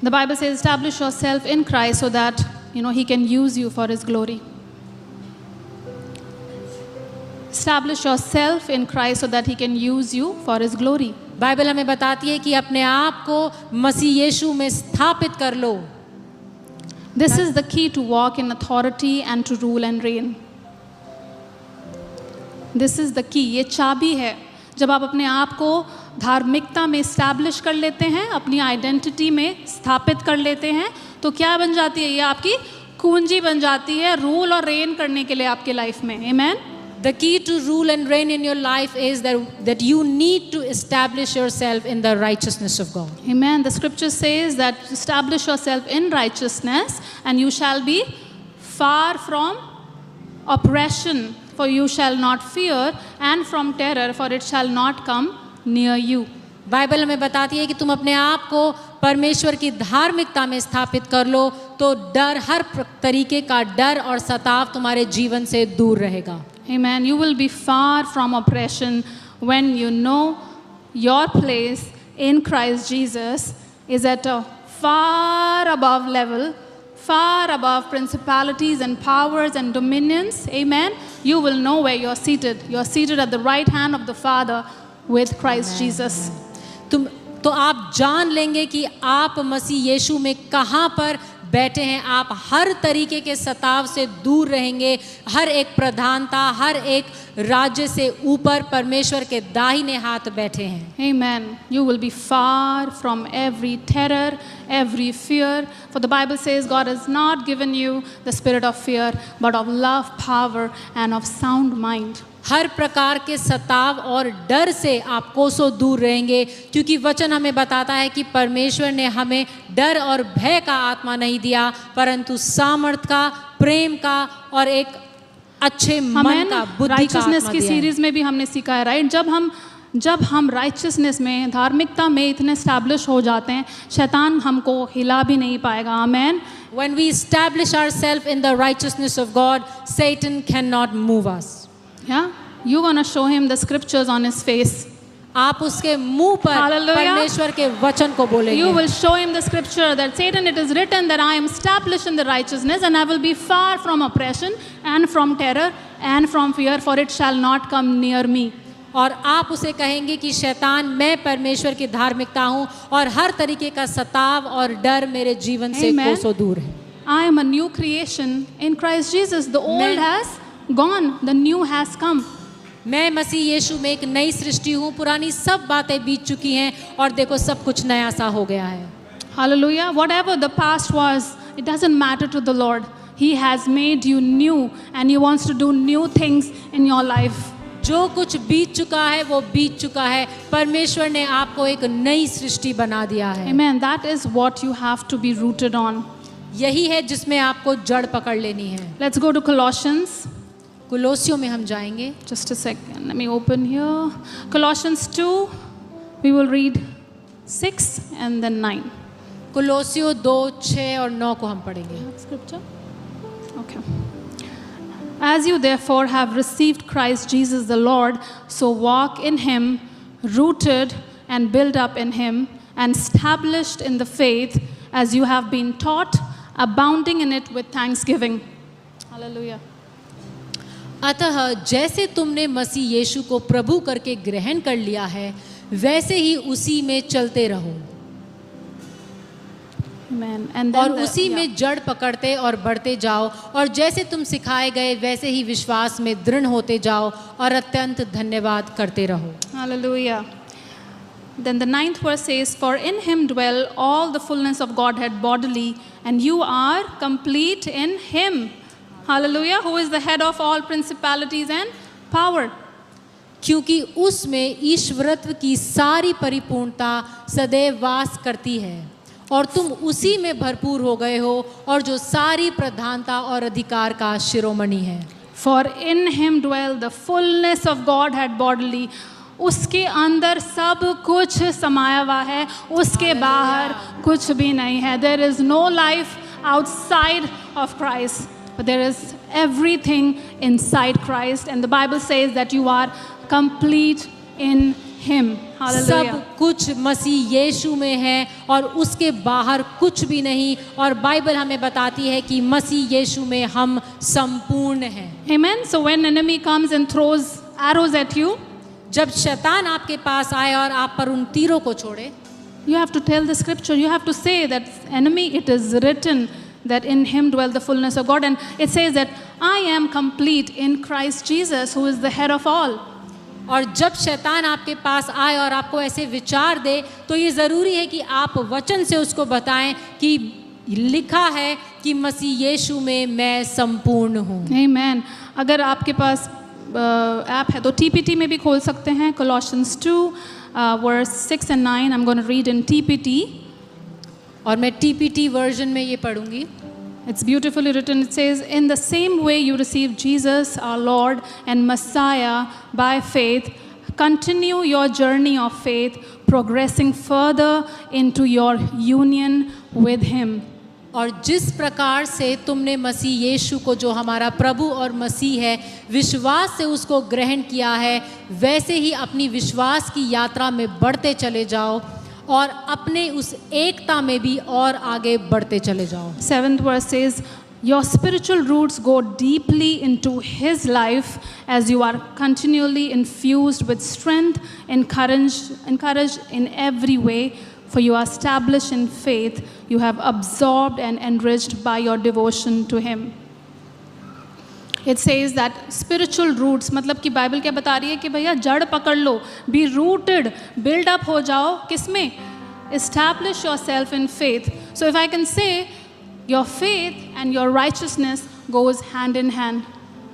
The Bible says, establish yourself in Christ so that, you know, He can use you for His glory. Establish yourself in Christ so that He can use you for His glory. Bible हमें बताती है कि अपने आप को मसीह यीशु में स्थापित कर लो। This is the key to walk in authority and to rule and reign. This is the key. ये चाबी है। जब आप अपने आप को धार्मिकता में इस्टेब्लिश कर लेते हैं, अपनी आइडेंटिटी में स्थापित कर लेते हैं, तो क्या बन जाती है? ये आपकी कुंजी बन जाती है रूल और रेन करने के लिए आपके लाइफ में. Amen. The key to rule and reign in your life is that you need to establish yourself in the righteousness of God. Amen. The scripture says that establish yourself in righteousness and you shall be far from oppression, for you shall not fear, and from terror, for it shall not come near you. Bible हमें बताती है कि तुम अपने आप को परमेश्वर की धार्मिकता में स्थापित कर लो तो डर, हर तरीके का डर और सताव तुम्हारे जीवन से दूर रहेगा. Amen. You will be far from oppression when you know your place in Christ Jesus is at a far above level, far above principalities and powers and dominions. Amen. You will know where you're seated. You're seated at the right hand of the Father with Christ Jesus. तो आप जान लेंगे कि आप मसीह यीशु में कहाँ पर बैठे हैं. आप हर तरीके के सताव से दूर रहेंगे. हर एक प्रधानता, हर एक राज्य से ऊपर परमेश्वर के दाहिने हाथ बैठे हैं. Amen. You will be far from every terror, every fear. For the Bible says God has not given you the spirit of fear, but of love, power, and of sound mind. हर प्रकार के सताव और डर से आप कोसों दूर रहेंगे, क्योंकि वचन हमें बताता है कि परमेश्वर ने हमें डर और भय का आत्मा नहीं दिया, परंतु सामर्थ का, प्रेम का और एक अच्छे मन का, बुद्धि का राइचसनेस आत्मा की दिया है. सीरीज में भी हमने सीखा है, राइट? जब हम राइचसनेस में, धार्मिकता में इतने एस्टैब्लिश हो जाते हैं, शैतान हमको हिला भी नहीं पाएगा. आमेन. When we establish ourselves in the righteousness of God, Satan cannot move us. Yeah, you're gonna show him the scriptures on his face. आप उसके मुंह पर Hallelujah. परमेश्वर के वचन को बोलेंगे. You will show him the scripture that Satan, it is written that I am established in the righteousness and I will be far from oppression and from terror and from fear, for it shall not come near me. और आप उसे कहेंगे कि शैतान, मैं परमेश्वर की धार्मिकता हूँ और हर तरीके का सताव और डर मेरे जीवन से Amen. कोसों दूर है. I am a new creation in Christ Jesus. The old has gone, the new has come. मैं मसीह यीशु में एक नई सृष्टि हूँ, पुरानी सब बातें बीत चुकी हैं और देखो सब कुछ नया सा हो गया है. Hallelujah. Whatever the past was, it doesn't matter to the Lord. He has made you new and He wants to do new things in your life. जो कुछ बीत चुका है वो बीत चुका है. परमेश्वर ने आपको एक नई सृष्टि बना दिया है. Amen. That is what you have to be rooted on. यही है जिसमें आपको जड़ पकड़ लेनी है. Let's go to Colossians. कुलोसियों में हम जाएंगे. Just a second. Let me open here. Colossians 2. We will read 6 and then 9. कुलोसियों 2, 6 और 9 को हम पढ़ेंगे. Scripture? Okay. As you therefore have received Christ Jesus the Lord, so walk in Him, rooted and built up in Him, and established in the faith as you have been taught, abounding in it with thanksgiving. Hallelujah. अतः जैसे तुमने मसीह यीशु को प्रभु करके ग्रहण कर लिया है, वैसे ही उसी में चलते रहो. Amen. And और then उसी में जड़ पकड़ते और बढ़ते जाओ, और जैसे तुम सिखाए गए वैसे ही विश्वास में दृढ़ होते जाओ और अत्यंत धन्यवाद करते रहो. Hallelujah. Then the 9th verse says, for in Him dwell all the fullness of Godhead bodily, and you are complete in Him. Hallelujah. Who is the head of all principalities and power. क्योंकि उसमें ईश्वरत्व की सारी परिपूर्णता सदैव वास करती है, और तुम उसी में भरपूर हो गए हो, और जो सारी प्रधानता और अधिकार का शिरोमणि है. For in Him dwell the fullness of Godhead bodily. उसके अंदर सब कुछ समाया हुआ है, उसके बाहर कुछ भी नहीं है. There is no life outside of Christ, but there is everything inside Christ. And the Bible says that you are complete in Him. Hallelujah. सब कुछ मसीह यीशु में है और उसके बाहर कुछ भी नहीं, और बाइबल हमें बताती है कि मसीह यीशु में हम संपूर्ण हैं. Amen. So when enemy comes and throws arrows at you, जब शैतान आपके पास आए और आप पर उन तीरों को छोड़े, you have to tell the scripture. You have to say that enemy, it is written that in Him dwell the fullness of God. And it says that I am complete in Christ Jesus, who is the head of all. और जब शैतान आपके पास आए और आपको ऐसे विचार दे, तो ये ज़रूरी है कि आप वचन से उसको बताएं कि लिखा है कि मसीह यीशु में मैं संपूर्ण हूँ। Amen. अगर आपके पास ऐप है तो TPT में भी खोल सकते हैं। Colossians 2 verse 6 and 9 I'm going to read in TPT. और मैं TPT वर्जन में ये पढ़ूंगी। It's beautifully written. It says, in the same way you received Jesus, our Lord and Messiah, by faith, continue your journey of faith, progressing further into your union with Him. और जिस प्रकार से तुमने मसीह यीशु को, जो हमारा प्रभु और मसीह है, विश्वास से उसको ग्रहण किया है, वैसे ही अपनी विश्वास की यात्रा में बढ़ते चले जाओ और अपने उस एकता में भी और आगे बढ़ते चले जाओ। 7th verse says, your spiritual roots go deeply into His life as you are continually infused with strength, encouraged in every way, for you are established in faith, you have absorbed and enriched by your devotion to Him. It says that spiritual roots, मतलब कि Bible क्या बता रही है कि भैया जड़ पकड़ लो, be rooted, build up हो जाओ, किसमें? Establish yourself in faith. So if I can say, your faith and your righteousness goes hand in hand.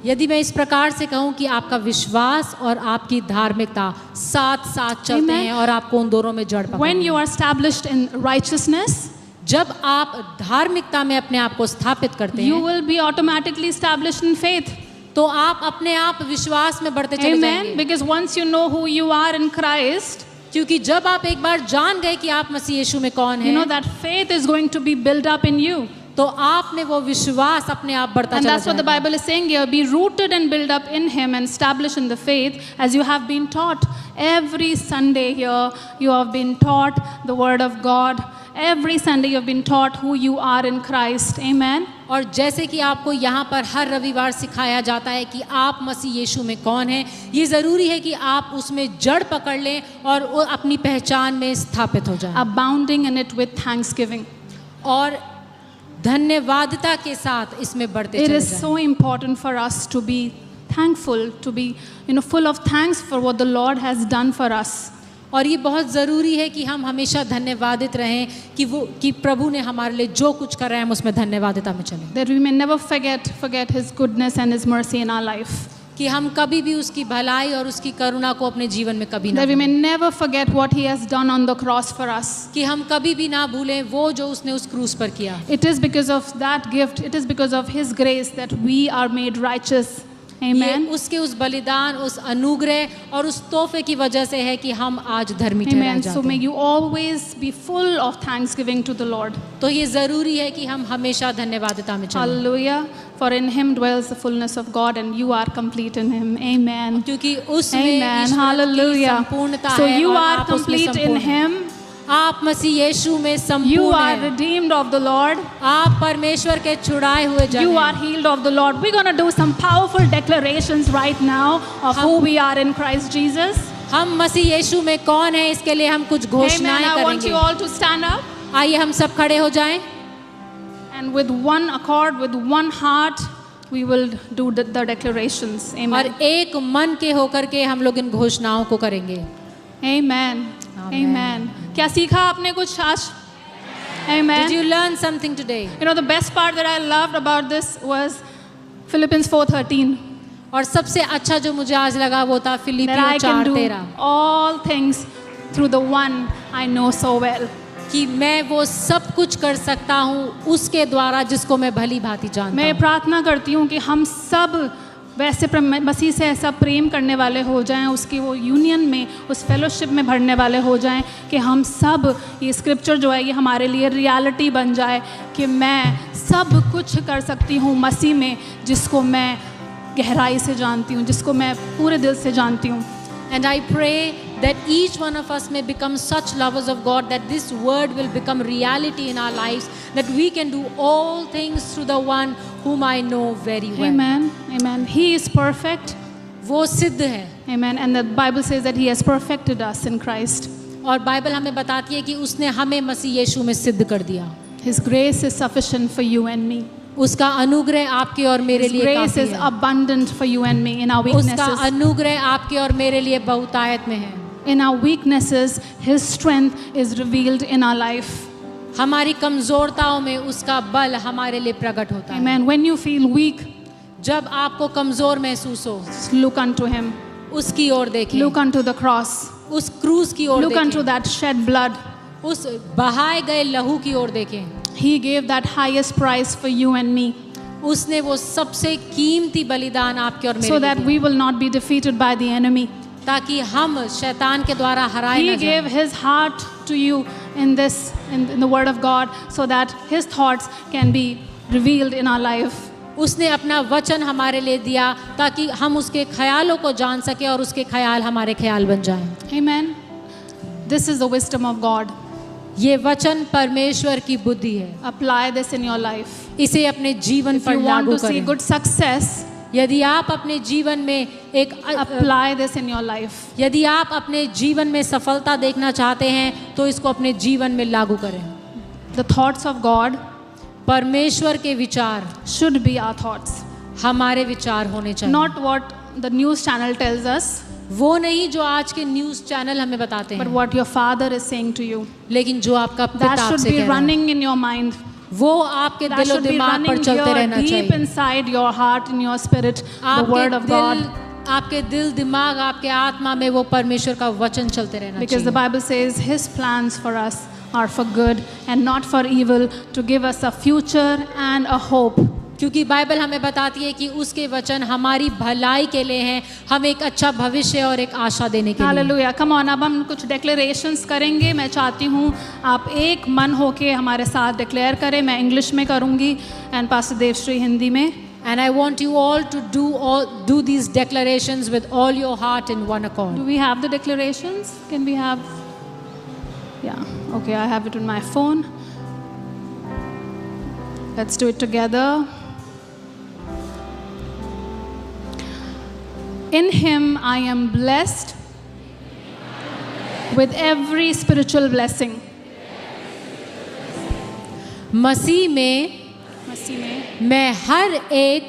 यदि मैं इस प्रकार से कहूँ कि आपका विश्वास और आपकी धार्मिकता साथ साथ चलते Amen. हैं और आपको उन दोनों में जड़ When पकड़नी you are established in righteousness, जब आप धार्मिकता में अपने आप को स्थापित करते you हैं will be automatically established in faith. तो आप अपने आप विश्वास में बढ़ते चले Amen. जाएंगे। Because once you know who you are in Christ, क्योंकि जब आप एक बार जान गए कि आप मसीह यीशु में कौन you know हैं, that faith is going to be built up in you. तो आप में वो विश्वास अपने आप बढ़ता And चला that's what the जाएगा। Bible is saying here. Be rooted and built up in Him and established in the faith as you have been taught. Every Sunday here, you have been taught the Word of God. Every Sunday you have been taught who you are in Christ. Amen. और जैसे कि आपको यहाँ पर हर रविवार सिखाया जाता है कि आप मसीह यीशु में कौन हैं, ये ज़रूरी है कि आप उसमें जड़ पकड़ लें और वो अपनी पहचान में स्थापित हो जाएं। Abounding in it with thanksgiving. और धन्यवादता के साथ इसमें बढ़ते It चले is जाएं। so important for us to be thankful, to be full of thanks for what the Lord has done for us. और ये बहुत ज़रूरी है कि हम हमेशा धन्यवादित रहें कि प्रभु ने हमारे लिए जो कुछ कर रहे हैं हम उसमें धन्यवादिता में चलें, That we may never forget His goodness and His mercy in our life. कि हम कभी भी उसकी भलाई और उसकी करुणा को अपने जीवन में कभी ना That we may भूलें, never forget what He has done on the cross for us. कि हम कभी भी ना भूलें वो जो उसने उस क्रूस पर किया। It is because of that gift, it is because of His grace that we are made righteous. Amen. ये उसके उस बलिदान, उस अनुग्रह और उस तोहफे की वजह से है कि हम आज धर्मी ठहराए Amen. So जाते may हैं। you always be full of thanksgiving to the Lord. तो ये ज़रूरी है कि हम हमेशा धन्यवादिता में चलें, Hallelujah. For in Him dwells the fullness of God and you are complete in Him. Amen. क्योंकि उसमें Amen. ईश्वर की Hallelujah. संपूर्णता So है you और are आप उसमें complete in संपूर्ण हैं। Him. आप मसीह यीशु में You संपूर्ण are हैं। redeemed of the Lord. आप परमेश्वर के छुड़ाए हुए जन You हैं। are healed of the Lord. We're going to do some powerful declarations right now of who we are in Christ Jesus. हम मसीह यीशु में कौन है इसके लिए हम कुछ Amen. घोषणाएं I want करेंगे। you all to stand up आइए हम सब खड़े हो जाएं and with one accord, with one heart, we will do the declarations. और Amen. एक मन के होकर के हम लोग इन घोषणाओं को करेंगे। Amen. Amen. क्या सीखा आपने कुछ आज? Amen. Did you learn something today? You know, the best part that I loved about this was Philippians 4:13. और सबसे अच्छा जो मुझे आज लगा वो था That I फिलिपियों can do 4:13 all things through the one I know so well. कि मैं वो सब कुछ कर सकता हूँ उसके द्वारा जिसको मैं भली भांति जानता मैं हूँ। प्रार्थना करती हूँ कि हम सब वैसे मसीह से ऐसा प्रेम करने वाले हो जाएं, उसकी वो यूनियन में, उस फेलोशिप में भरने वाले हो जाएं कि हम सब, ये स्क्रिप्चर जो है ये हमारे लिए रियलिटी बन जाए कि मैं सब कुछ कर सकती हूँ मसीह में, जिसको मैं गहराई से जानती हूँ, जिसको मैं पूरे दिल से जानती हूँ। And I pray that each one of us may become such lovers of God that this word will become reality in our lives, that we can do all things through the one whom I know very well. Amen. Amen. He is perfect. वो सिद्ध है Amen. And the Bible says that He has perfected us in Christ. और Bible हमें बताती है कि उसने हमें मसीह यीशु में सिद्ध कर दिया। His grace is sufficient for you and me. उसका अनुग्रह आपके और मेरे His लिए grace काफी is है। abundant for you and me in our उसका weaknesses. अनुग्रह आपके और मेरे लिए बहुतायत में है। In our weaknesses, His strength is revealed in our life. हमारी कमजोरताओं में उसका बल हमारे लिए प्रकट होता है। Amen. When you feel weak, जब आपको कमजोर महसूस हो, just look unto him. उसकी ओर देखें, Look unto the cross. उस क्रूस की ओर Look unto देखें, that shed blood. उस बहाए गए लहू की ओर देखें। He gave that highest price for you and me, उसने वो सबसे कीमती बलिदान आपके और मेरे so लिए that दिया, we will not be defeated by the enemy. ताकि हम शैतान के द्वारा हराए He न gave जाएं। his heart to you in the word of God, so that his thoughts can be revealed in our life. उसने अपना वचन हमारे लिए दिया ताकि हम उसके ख्यालों को जान सके और उसके ख्याल हमारे ख्याल बन जाएं। Amen. This is the wisdom of God. ये वचन परमेश्वर की बुद्धि है। Apply this in your life. इसे अपने जीवन If पर you want लागू to see करें। good success, यदि आप अपने जीवन में apply this in your life. यदि आप अपने जीवन में सफलता देखना चाहते हैं तो इसको अपने जीवन में लागू करें। The thoughts of God परमेश्वर के विचार should be our thoughts, हमारे विचार होने चाहिए, not what the news channel tells us, वो नहीं जो आज के न्यूज़ चैनल हमें बताते but हैं, what your Father is saying to you. लेकिन जो आपका पिता That should आपसे be कह रहा है, running in your mind. वो आपके That दिलो should be दिमाग पर running चलते here रहना deep चाहिए। inside your heart, in your spirit, the word of God. आपके दिल दिमाग आपके आत्मा में वो परमेश्वर का वचन चलते रहना Because the चाहिए, Bible says his plans for us are for good and not for evil, to give us a future and a hope. क्योंकि बाइबल हमें बताती है कि उसके वचन हमारी भलाई के लिए हैं, हमें एक अच्छा भविष्य और एक आशा देने के लिए। हालेलुया। कम ऑन, अब हम कुछ डिक्लेरेशंस करेंगे। मैं चाहती हूँ आप एक मन होके हमारे साथ डिक्लेयर करें। मैं इंग्लिश में करूँगी एंड पास्टर देवश्री हिंदी में। And I want you all to do these declarations with all your heart in one accord. Do we have the declarations? Can we have? Yeah. Okay, I have it on my phone. Let's do it together. In him I am blessed with every spiritual blessing. मसीह में मैं हर एक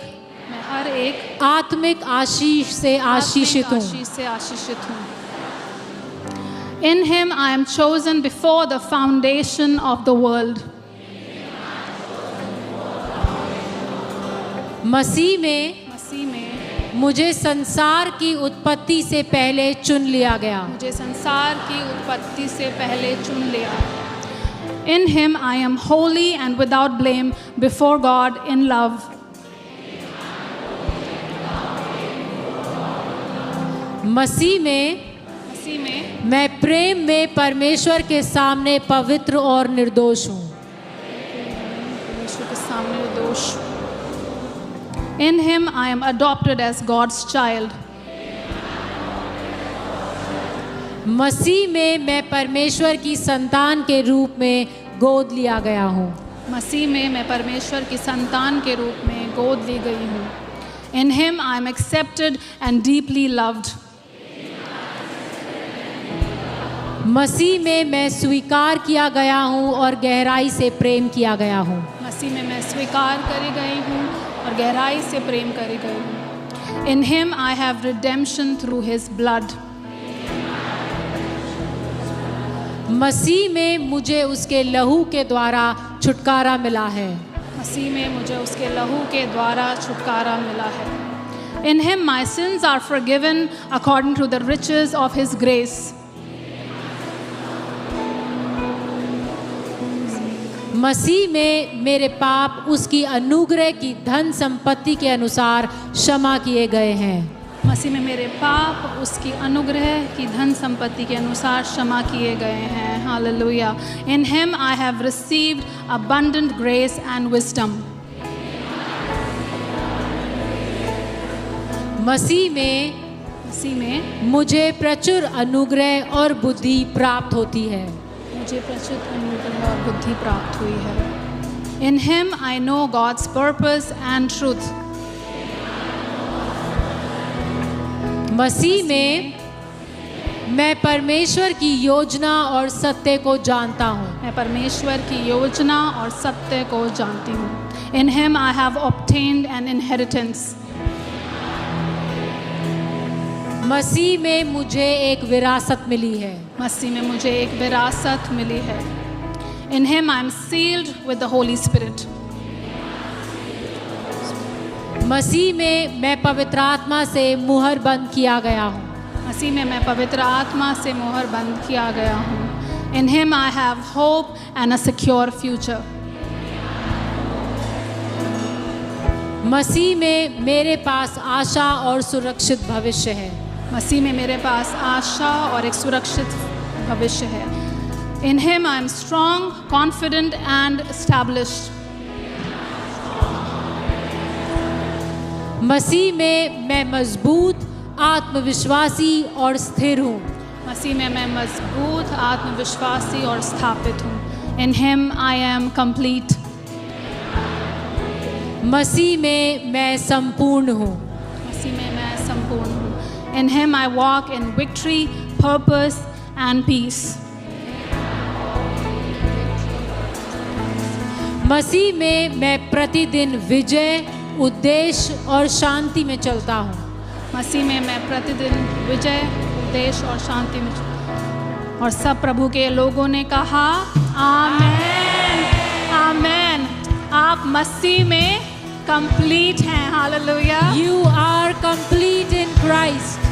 आत्मिक आशीष से आशीषित हूँ। In him I am chosen before the foundation of the world. मसीह में मुझे संसार की उत्पत्ति से पहले चुन लिया गया। मुझे संसार की उत्पत्ति से पहले चुन लिया। In him I am holy and without blame before God in love. मसीह में मैं प्रेम में परमेश्वर के सामने पवित्र और निर्दोष हूँ। परमेश्वर के सामने निर्दोष। In him I am adopted as God's child. मसीह में मैं परमेश्वर की संतान के रूप में गोद लिया गया हूँ। मसीह में मैं परमेश्वर की संतान के रूप में गोद ली गई हूँ। In him I am accepted and deeply loved. मसीह में मैं स्वीकार किया गया हूँ और गहराई से प्रेम किया गया हूँ। मसीह में मैं स्वीकार करी गई हूँ और गहराई से प्रेम करी गई हूँ। In him I have redemption through his blood. मसीह में मुझे उसके लहू के द्वारा छुटकारा मिला है। मसीह में मुझे उसके लहू के द्वारा छुटकारा मिला है। In him my sins are forgiven according to the riches of his grace. मसीह में मेरे पाप उसकी अनुग्रह की धन संपत्ति के अनुसार क्षमा किए गए हैं। मसीह में मेरे पाप उसकी अनुग्रह की धन संपत्ति के अनुसार क्षमा किए गए हैं। Hallelujah. In him I have received abundant grace and wisdom. मसीह में मुझे प्रचुर अनुग्रह और बुद्धि प्राप्त होती है। मुझे प्रचुर अनुग्रह और बुद्धि प्राप्त हुई है। In him I know God's purpose and truth. मसीह में मैं परमेश्वर की योजना और सत्य को जानता हूँ। मैं परमेश्वर की योजना और सत्य को जानती हूँ। In him I have obtained an inheritance. मसीह में मुझे एक विरासत मिली है। मसीह में मुझे एक विरासत मिली है। In Him I am sealed with the Holy Spirit. मसीह में मैं पवित्र आत्मा से मुहर बंद किया गया हूँ। मसीह में मैं पवित्र आत्मा से मोहर बंद किया गया हूँ। In Him I have hope and a secure future. मसीह में मेरे पास आशा और सुरक्षित भविष्य है। मसीह में मेरे पास आशा और एक सुरक्षित भविष्य है। In Him I am strong, confident and established. मसीह में मैं मजबूत, आत्मविश्वासी और स्थिर हूँ। मसीह में मैं मजबूत, आत्मविश्वासी और स्थापित हूँ। In Him I am complete. मसीह में मैं संपूर्ण हूँ। मसीह में मैं संपूर्ण हूँ। In Him I walk in victory, purpose and peace. मसीह में मैं प्रतिदिन विजय, उद्देश्य और शांति में चलता हूँ। मसीह में मैं प्रतिदिन विजय, उद्देश्य और शांति में चलता हूँ। और सब प्रभु के लोगों ने कहा आमेन, आमेन। आप मसीह में कंप्लीट हैं। Hallelujah, You are complete in Christ.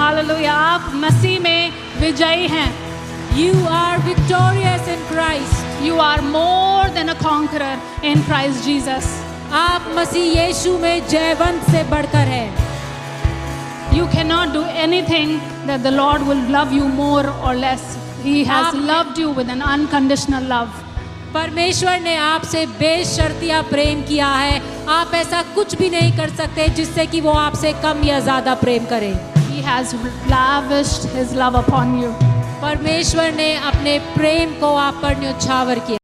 Hallelujah. आप मसीह में विजयी हैं। You are victorious in Christ. You are more than a conqueror in Christ Jesus. आप मसीह यीशु में जयवंत से बढ़कर हैं। You cannot do anything that the Lord will love you more or less. He has आप- loved you with an unconditional love. परमेश्वर ने आपसे बेशर्तिया प्रेम किया है। आप ऐसा कुछ भी नहीं कर सकते जिससे कि वो आपसे कम या ज्यादा प्रेम करे। He has lavished His love upon you. परमेश्वर ने अपने प्रेम को आप पर न्यौछावर किया।